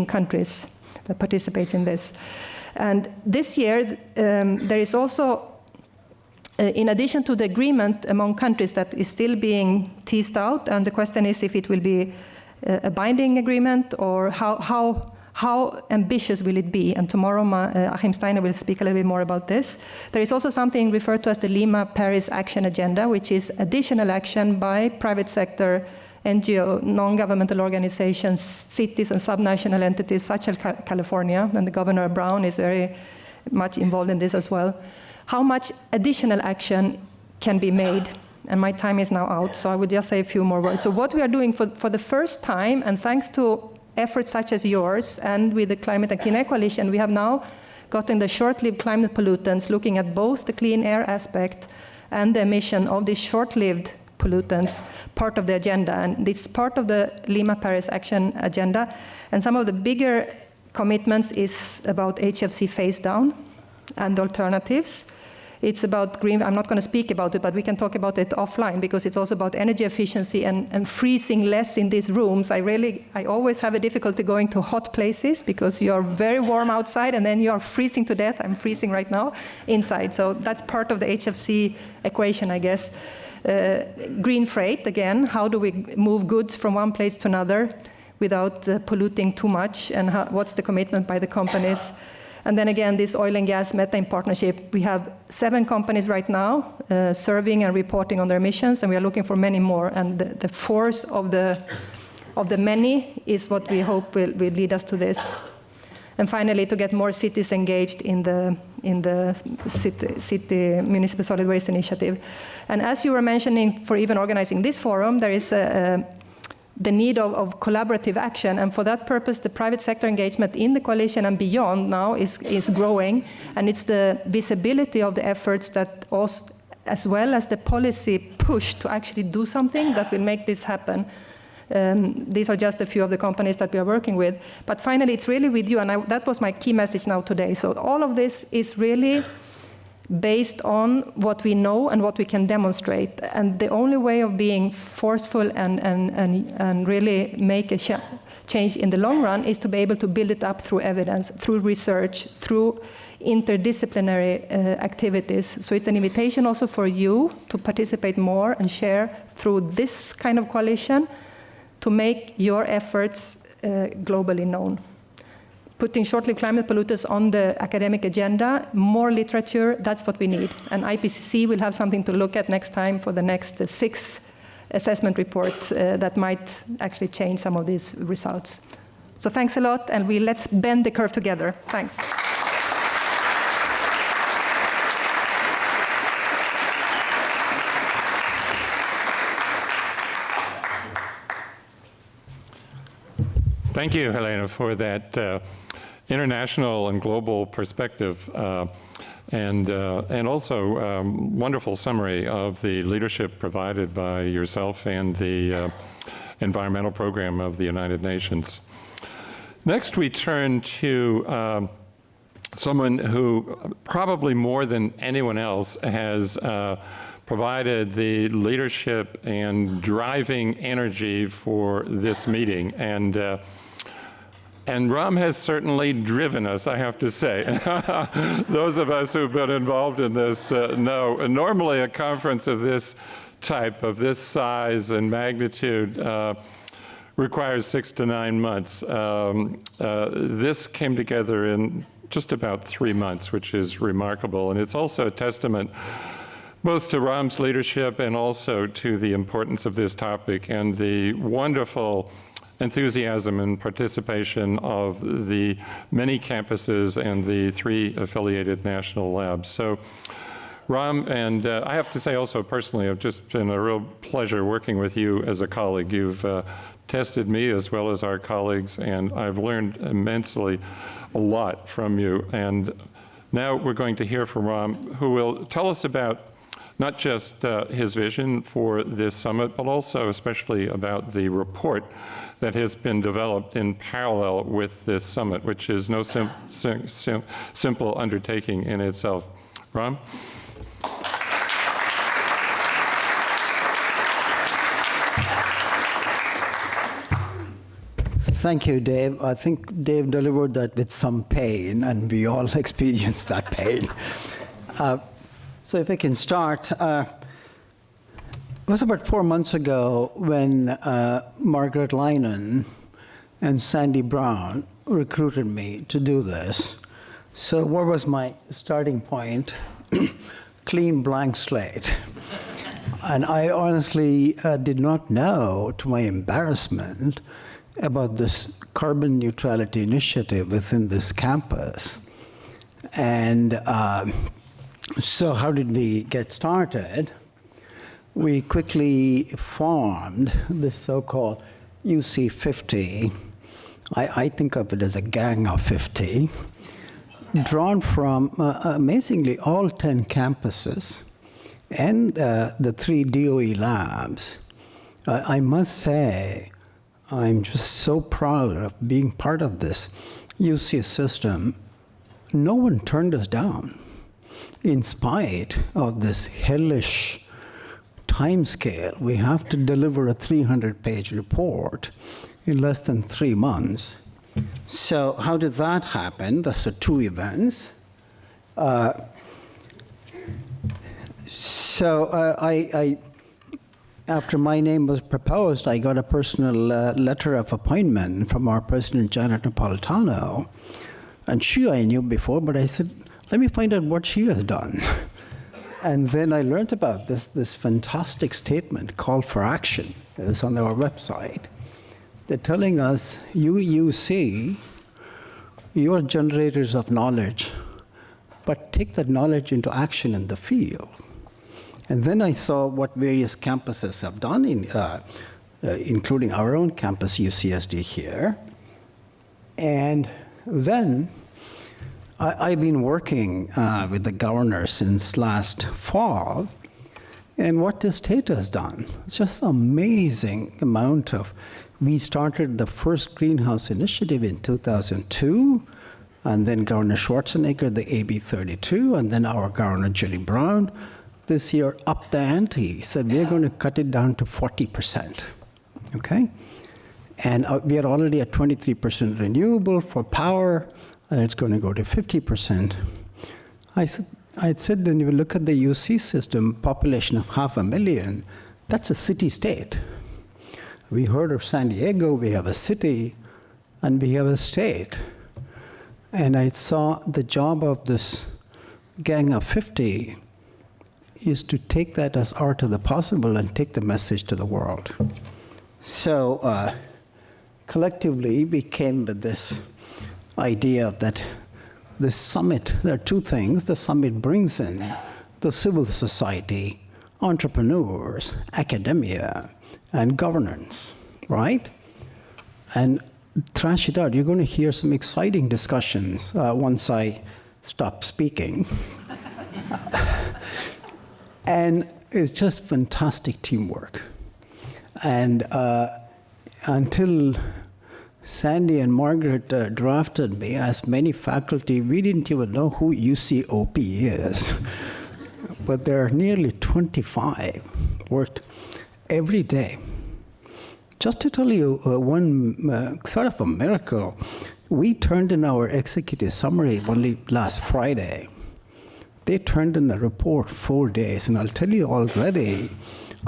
countries that participates in this. And this year, there is also, in addition to the agreement among countries that is still being teased out, and the question is if it will be a binding agreement or how ambitious will it be? And tomorrow, Achim Steiner will speak a little bit more about this. There is also something referred to as the Lima-Paris Action Agenda, which is additional action by private sector, NGO, non-governmental organizations, cities and subnational entities such as California, and the Governor Brown is very much involved in this as well. How much additional action can be made? And my time is now out, so I would just say a few more words. So what we are doing for the first time, and thanks to efforts such as yours and with the Climate and Clean Air Coalition, we have now gotten the short-lived climate pollutants, looking at both the clean air aspect and the emission of these short-lived pollutants, part of the agenda. And this is part of the Lima-Paris Action Agenda. And some of the bigger commitments is about HFC phase down and alternatives. It's about green, I'm not going to speak about it, but we can talk about it offline, because it's also about energy efficiency and freezing less in these rooms. I always have a difficulty going to hot places because you're very warm outside and then you're freezing to death. I'm freezing right now inside. So that's part of the HFC equation, I guess. Green freight, again, how do we move goods from one place to another without polluting too much, and what's the commitment by the companies? And then again, this oil and gas methane partnership. We have 7 companies right now serving and reporting on their emissions, and we are looking for many more. And the force of the many is what we hope will lead us to this. And finally, to get more cities engaged in the city municipal solid waste initiative. And as you were mentioning, for even organizing this forum, there is the need of collaborative action, and for that purpose, the private sector engagement in the coalition and beyond now is growing, and it's the visibility of the efforts that also, as well as the policy push to actually do something that will make this happen. These are just a few of the companies that we are working with, but finally, it's really with you, and that was my key message now today. So all of this is really based on what we know and what we can demonstrate. And the only way of being forceful and really make a change in the long run is to be able to build it up through evidence, through research, through interdisciplinary activities. So it's an invitation also for you to participate more and share through this kind of coalition to make your efforts globally known. Putting short-lived climate pollutants on the academic agenda, more literature, that's what we need. And IPCC will have something to look at next time for the next 6 assessment reports that might actually change some of these results. So thanks a lot, and let's bend the curve together. Thanks. Thank you, Helena, for that international and global perspective, and also wonderful summary of the leadership provided by yourself and the environmental program of the United Nations. Next, we turn to someone who probably more than anyone else has provided the leadership and driving energy for this meeting. And Ram has certainly driven us, I have to say. Those of us who've been involved in this know. Normally a conference of this type, of this size and magnitude, requires 6 to 9 months. This came together in just about 3 months, which is remarkable. And it's also a testament both to Ram's leadership and also to the importance of this topic and the wonderful enthusiasm and participation of the many campuses and the 3 affiliated national labs. So Ram, and I have to say also personally, it's just been a real pleasure working with you as a colleague. You've tested me as well as our colleagues, and I've learned immensely a lot from you. And now we're going to hear from Ram, who will tell us about not just his vision for this summit, but also especially about the report that has been developed in parallel with this summit, which is no simple undertaking in itself. Ram? Thank you, Dave. I think Dave delivered that with some pain, and we all experienced that pain. So if I can start, it was about 4 months ago when Margaret Lynan and Sandy Brown recruited me to do this. So what was my starting point? Clean blank slate. And I honestly did not know, to my embarrassment, about this carbon neutrality initiative within this campus. And so how did we get started? We quickly formed this so-called UC 50. I think of it as a gang of 50, drawn from amazingly all 10 campuses and the 3 DOE labs. I must say, I'm just so proud of being part of this UC system. No one turned us down, in spite of this hellish timescale. We have to deliver a 300-page report in less than 3 months. So how did that happen? That's the 2 events. After my name was proposed, I got a personal letter of appointment from our president, Janet Napolitano. And she I knew before, but I said, let me find out what she has done. And then I learned about this fantastic statement, call for action. It is on our website. They're telling us, you see, you're generators of knowledge, but take that knowledge into action in the field. And then I saw what various campuses have done, including our own campus, UCSD here. And then I've been working with the governor since last fall. And what the state has done, it's just an amazing amount of. We started the first greenhouse initiative in 2002, and then Governor Schwarzenegger, the AB 32, and then our Governor Jerry Brown. This year, up the ante, said we're going to cut it down to 40%, okay? And we are already at 23% renewable for power, and it's going to go to 50%. I said, then you look at the UC system, population of 500,000, that's a city-state. We heard of San Diego, we have a city, and we have a state. And I saw the job of this gang of 50 is to take that as art of the possible and take the message to the world. So collectively, we came with this idea that this summit, there are 2 things. The summit brings in the civil society, entrepreneurs, academia, and governance, right? And thrash it out. You're going to hear some exciting discussions once I stop speaking. And it's just fantastic teamwork. And until Sandy and Margaret drafted me, as many faculty, we didn't even know who UCOP is. But there are nearly 25 worked every day. Just to tell you one sort of a miracle, we turned in our executive summary only last Friday. They turned in a report 4 days, and I'll tell you already,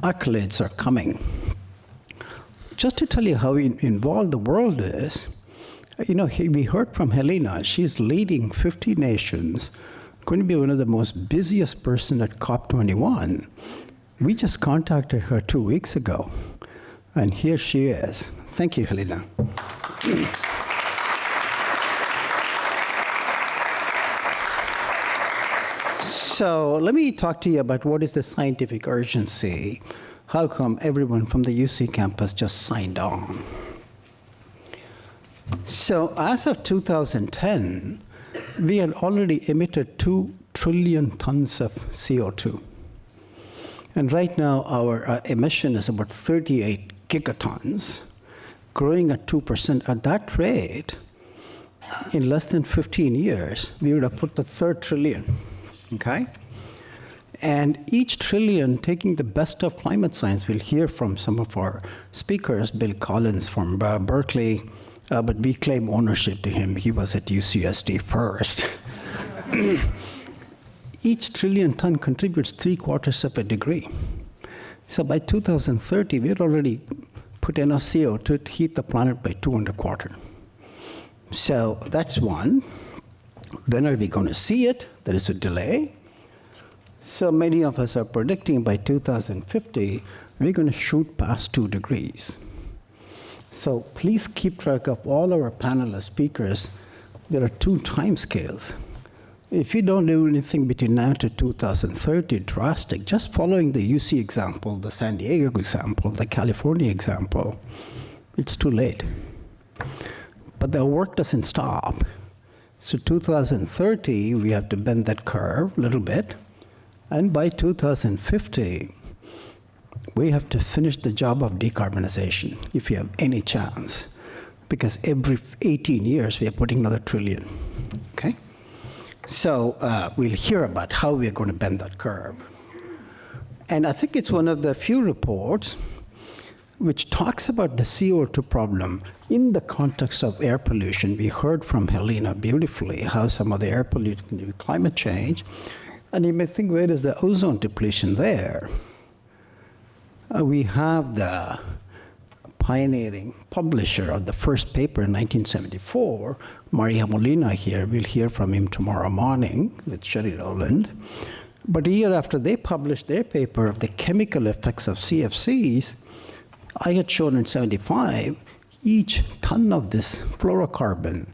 accolades are coming. Just to tell you how involved the world is, we heard from Helena. She's leading 50 nations, going to be one of the most busiest person at COP21. We just contacted her 2 weeks ago, and here she is. Thank you, Helena. So let me talk to you about what is the scientific urgency. How come everyone from the UC campus just signed on? So as of 2010, we had already emitted 2 trillion tons of CO2. And right now, our emission is about 38 gigatons, growing at 2%. At that rate, in less than 15 years, we would have put the 3rd trillion. Okay? And each trillion, taking the best of climate science, we'll hear from some of our speakers, Bill Collins from Berkeley, but we claim ownership to him. He was at UCSD first. Each trillion ton contributes 3/4 of a degree. So by 2030, we're already put enough CO2 to heat the planet by 2 1/4. So that's one. When are we going to see it? There is a delay. So many of us are predicting by 2050, we're going to shoot past 2 degrees. So please keep track of all our panel of speakers. There are 2 time scales. If you don't do anything between now to 2030, drastic, just following the UC example, the San Diego example, the California example, it's too late. But the work doesn't stop. So 2030, we have to bend that curve a little bit. And by 2050, we have to finish the job of decarbonization, if you have any chance. Because every 18 years, we are putting another trillion, okay? So we'll hear about how we're going to bend that curve. And I think it's one of the few reports which talks about the CO2 problem in the context of air pollution. We heard from Helena beautifully how some of the air pollution can do climate change. And you may think, where is the ozone depletion there? We have the pioneering publisher of the first paper in 1974, Maria Molina here. We'll hear from him tomorrow morning with Sherry Rowland. But a year after they published their paper of the chemical effects of CFCs, I had shown in 75, each ton of this fluorocarbon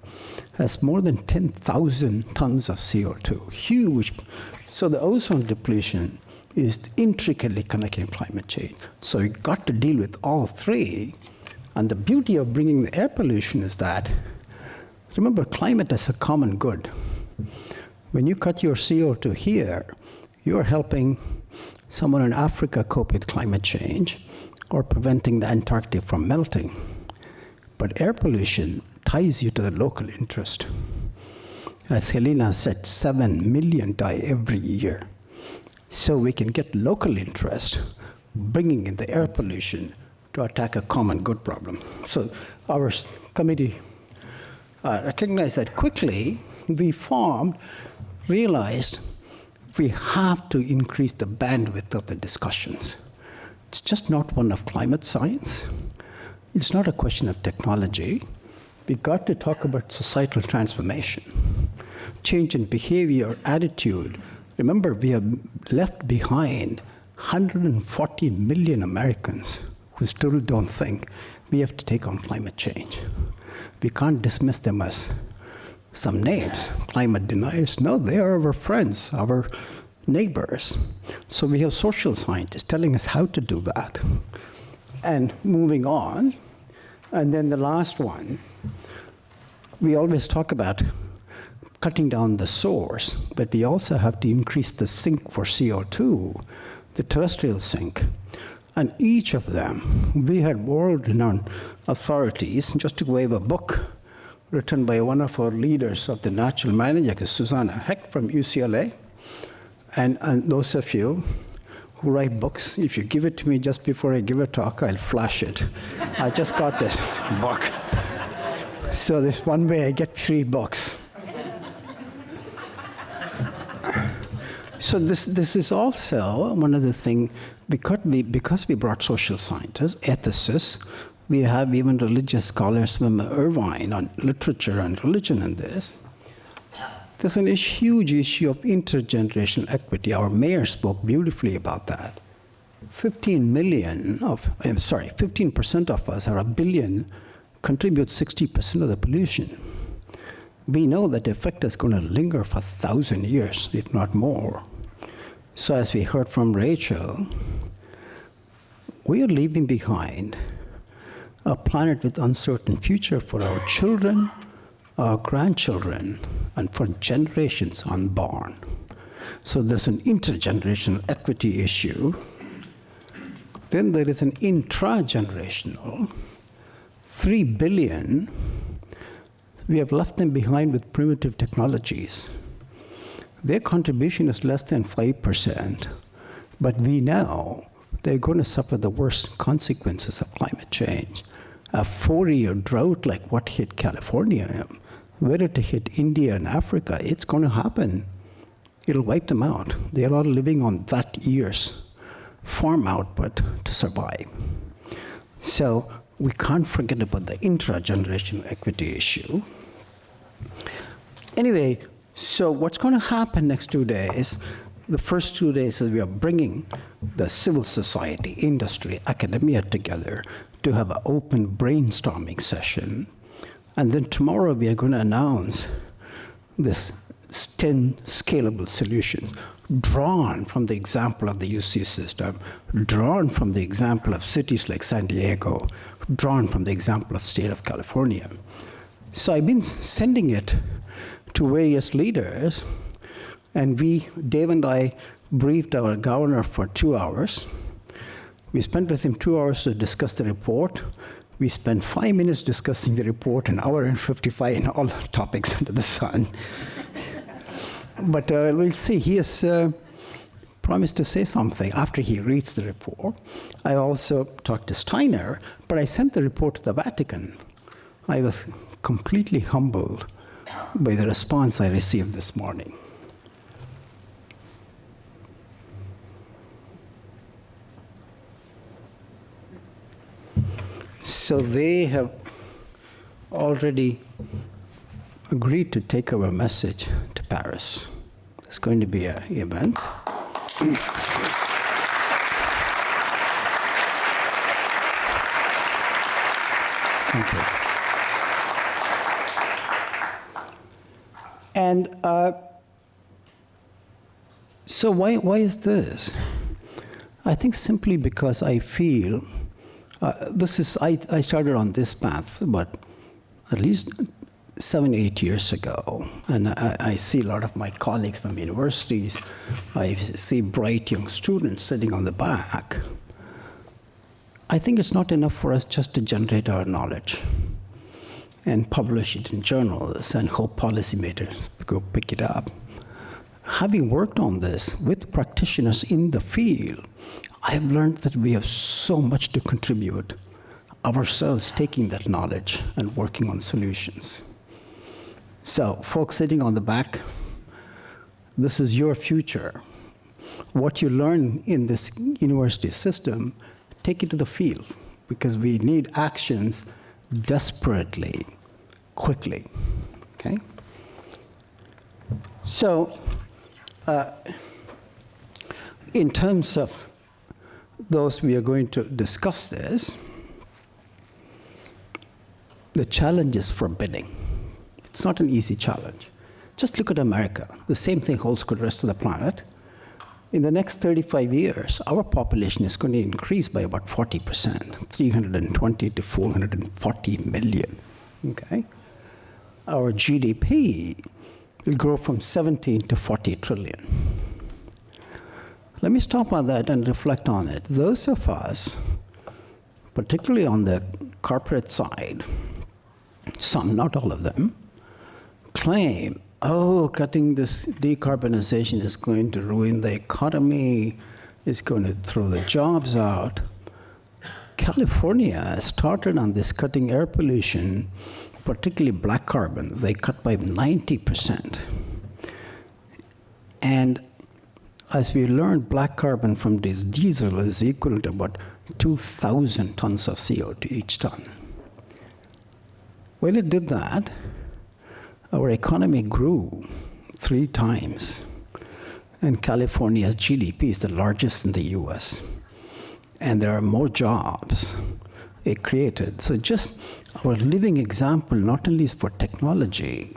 has more than 10,000 tons of CO2, huge. So the ozone depletion is intricately connected to climate change. So you got to deal with all 3. And the beauty of bringing the air pollution is that, remember, climate is a common good. When you cut your CO2 here, you're helping someone in Africa cope with climate change or preventing the Antarctic from melting. But air pollution ties you to the local interest. As Helena said, 7 million die every year. So we can get local interest, bringing in the air pollution to attack a common good problem. So our committee recognized that quickly. We realized we have to increase the bandwidth of the discussions. It's just not one of climate science. It's not a question of technology. We got to talk about societal transformation, change in behavior, attitude. Remember, we have left behind 140 million Americans who still don't think we have to take on climate change. We can't dismiss them as some names, climate deniers. No, they are our friends, our neighbors. So we have social scientists telling us how to do that. And moving on, and then the last one, we always talk about cutting down the source, but we also have to increase the sink for CO2, the terrestrial sink. And each of them, we had world-renowned authorities, just to wave a book written by one of our leaders of the natural manager, Susanna Heck from UCLA. And those of you who write books, if you give it to me just before I give a talk, I'll flash it. I just got this book. So there's one way I get 3 books. So this is also one of the things, because we brought social scientists, ethicists, we have even religious scholars from Irvine on literature and religion in this. There's a huge issue of intergenerational equity. Our mayor spoke beautifully about that. 15% of us, or 1 billion, contribute 60% of the pollution. We know that the effect is going to linger for 1,000 years, if not more. So as we heard from Rachel, we are leaving behind a planet with uncertain future for our children, our grandchildren, and for generations unborn. So there's an intergenerational equity issue. Then there is an intragenerational. 3 billion, we have left them behind with primitive technologies. Their contribution is less than 5%, but we know they're going to suffer the worst consequences of climate change. a 4-year drought like what hit California, were it to hit India and Africa, it's going to happen. It'll wipe them out. They are all living on that year's farm output to survive. So we can't forget about the intra-generational equity issue. Anyway, so what's going to happen next 2 days? The first 2 days is we are bringing the civil society, industry, academia together to have an open brainstorming session. And then tomorrow we are going to announce this 10 scalable solutions drawn from the example of the UC system, drawn from the example of cities like San Diego, drawn from the example of state of California. So I've been sending it to various leaders, and Dave and I briefed our governor for 2 hours. We spent with him 2 hours to discuss the report. We spent 5 minutes discussing the report, an hour and 55 in all the topics under the sun. But we'll see. He has promised to say something after he reads the report. I also talked to Steiner, but I sent the report to the Vatican. I was completely humbled by the response I received this morning. So they have already agreed to take our message to Paris. It's going to be an event. Thank you. And so why is this? I think simply because I feel I started on this path, but at least 7, 8 years ago, and I see a lot of my colleagues from universities. I see bright young students sitting on the back. I think it's not enough for us just to generate our knowledge and publish it in journals and hope policymakers go pick it up. Having worked on this with practitioners in the field, I have learned that we have so much to contribute ourselves, taking that knowledge and working on solutions. So, folks sitting on the back, this is your future. What you learn in this university system, take it to the field, because we need actions desperately, quickly, okay? So, in terms of those we are going to discuss this, the challenge is forbidding. It's not an easy challenge. Just look at America. The same thing holds good for the rest of the planet. In the next 35 years, our population is going to increase by about 40%, 320 to 440 million, okay? Our GDP will grow from 17 to 40 trillion. Let me stop on that and reflect on it. Those of us, particularly on the corporate side, some, not all of them, claim, cutting this decarbonization is going to ruin the economy, it's going to throw the jobs out. California started on this cutting air pollution, particularly black carbon. They cut by 90%. And as we learned, black carbon from this diesel is equal to about 2,000 tons of CO2 each ton. When it did that, our economy grew 3 times. And California's GDP is the largest in the US. And there are more jobs it created. So just our living example not only is for technology,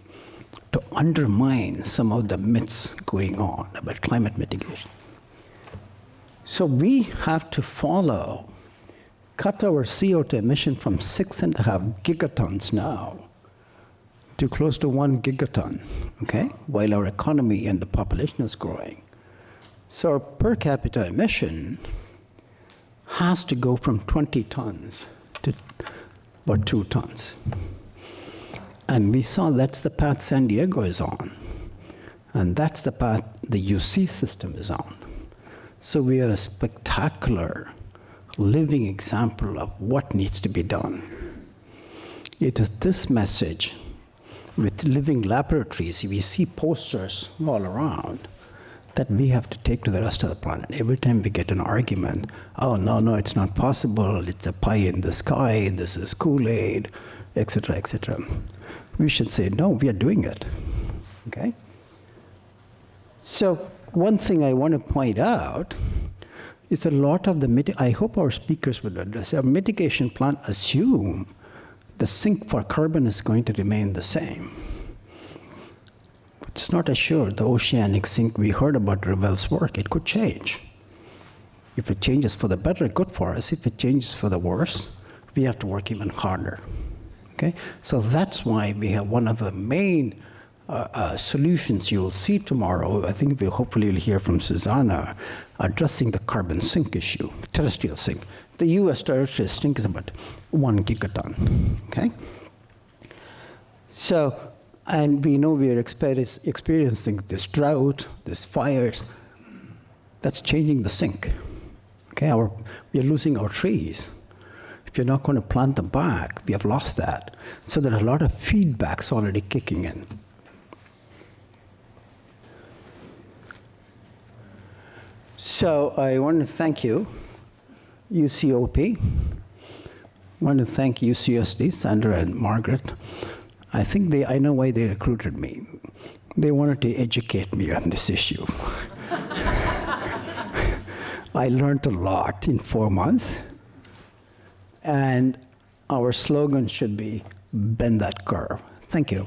to undermine some of the myths going on about climate mitigation. So we have to cut our CO2 emission from 6.5 gigatons now to close to 1 gigaton, okay? While our economy and the population is growing. So our per capita emission has to go from 20 tons to about 2 tons. And we saw that's the path San Diego is on. And that's the path the UC system is on. So we are a spectacular living example of what needs to be done. It is this message with living laboratories, we see posters all around, that we have to take to the rest of the planet. Every time we get an argument, oh, no, it's not possible, it's a pie in the sky, this is Kool-Aid, etc., etc. We should say, no, we are doing it, okay? So one thing I want to point out is a lot of the, I hope our speakers would address, our mitigation plan assume the sink for carbon is going to remain the same. It's not assured. The oceanic sink, we heard about Revell's work, it could change. If it changes for the better, good for us. If it changes for the worse, we have to work even harder. Okay? So that's why we have one of the main solutions you will see tomorrow. I think hopefully you'll hear from Susanna, addressing the carbon sink issue, terrestrial sink. The US terrestrial sink is about 1 gigaton. Okay? So, and we know we are experiencing this drought, these fires. That's changing the sink. Okay, we are losing our trees. If you're not going to plant them back, we have lost that. So there are a lot of feedbacks already kicking in. So I want to thank you, UCOP. I want to thank UCSD, Sandra and Margaret. I think I know why they recruited me. They wanted to educate me on this issue. I learned a lot in 4 months. And our slogan should be, bend that curve. Thank you.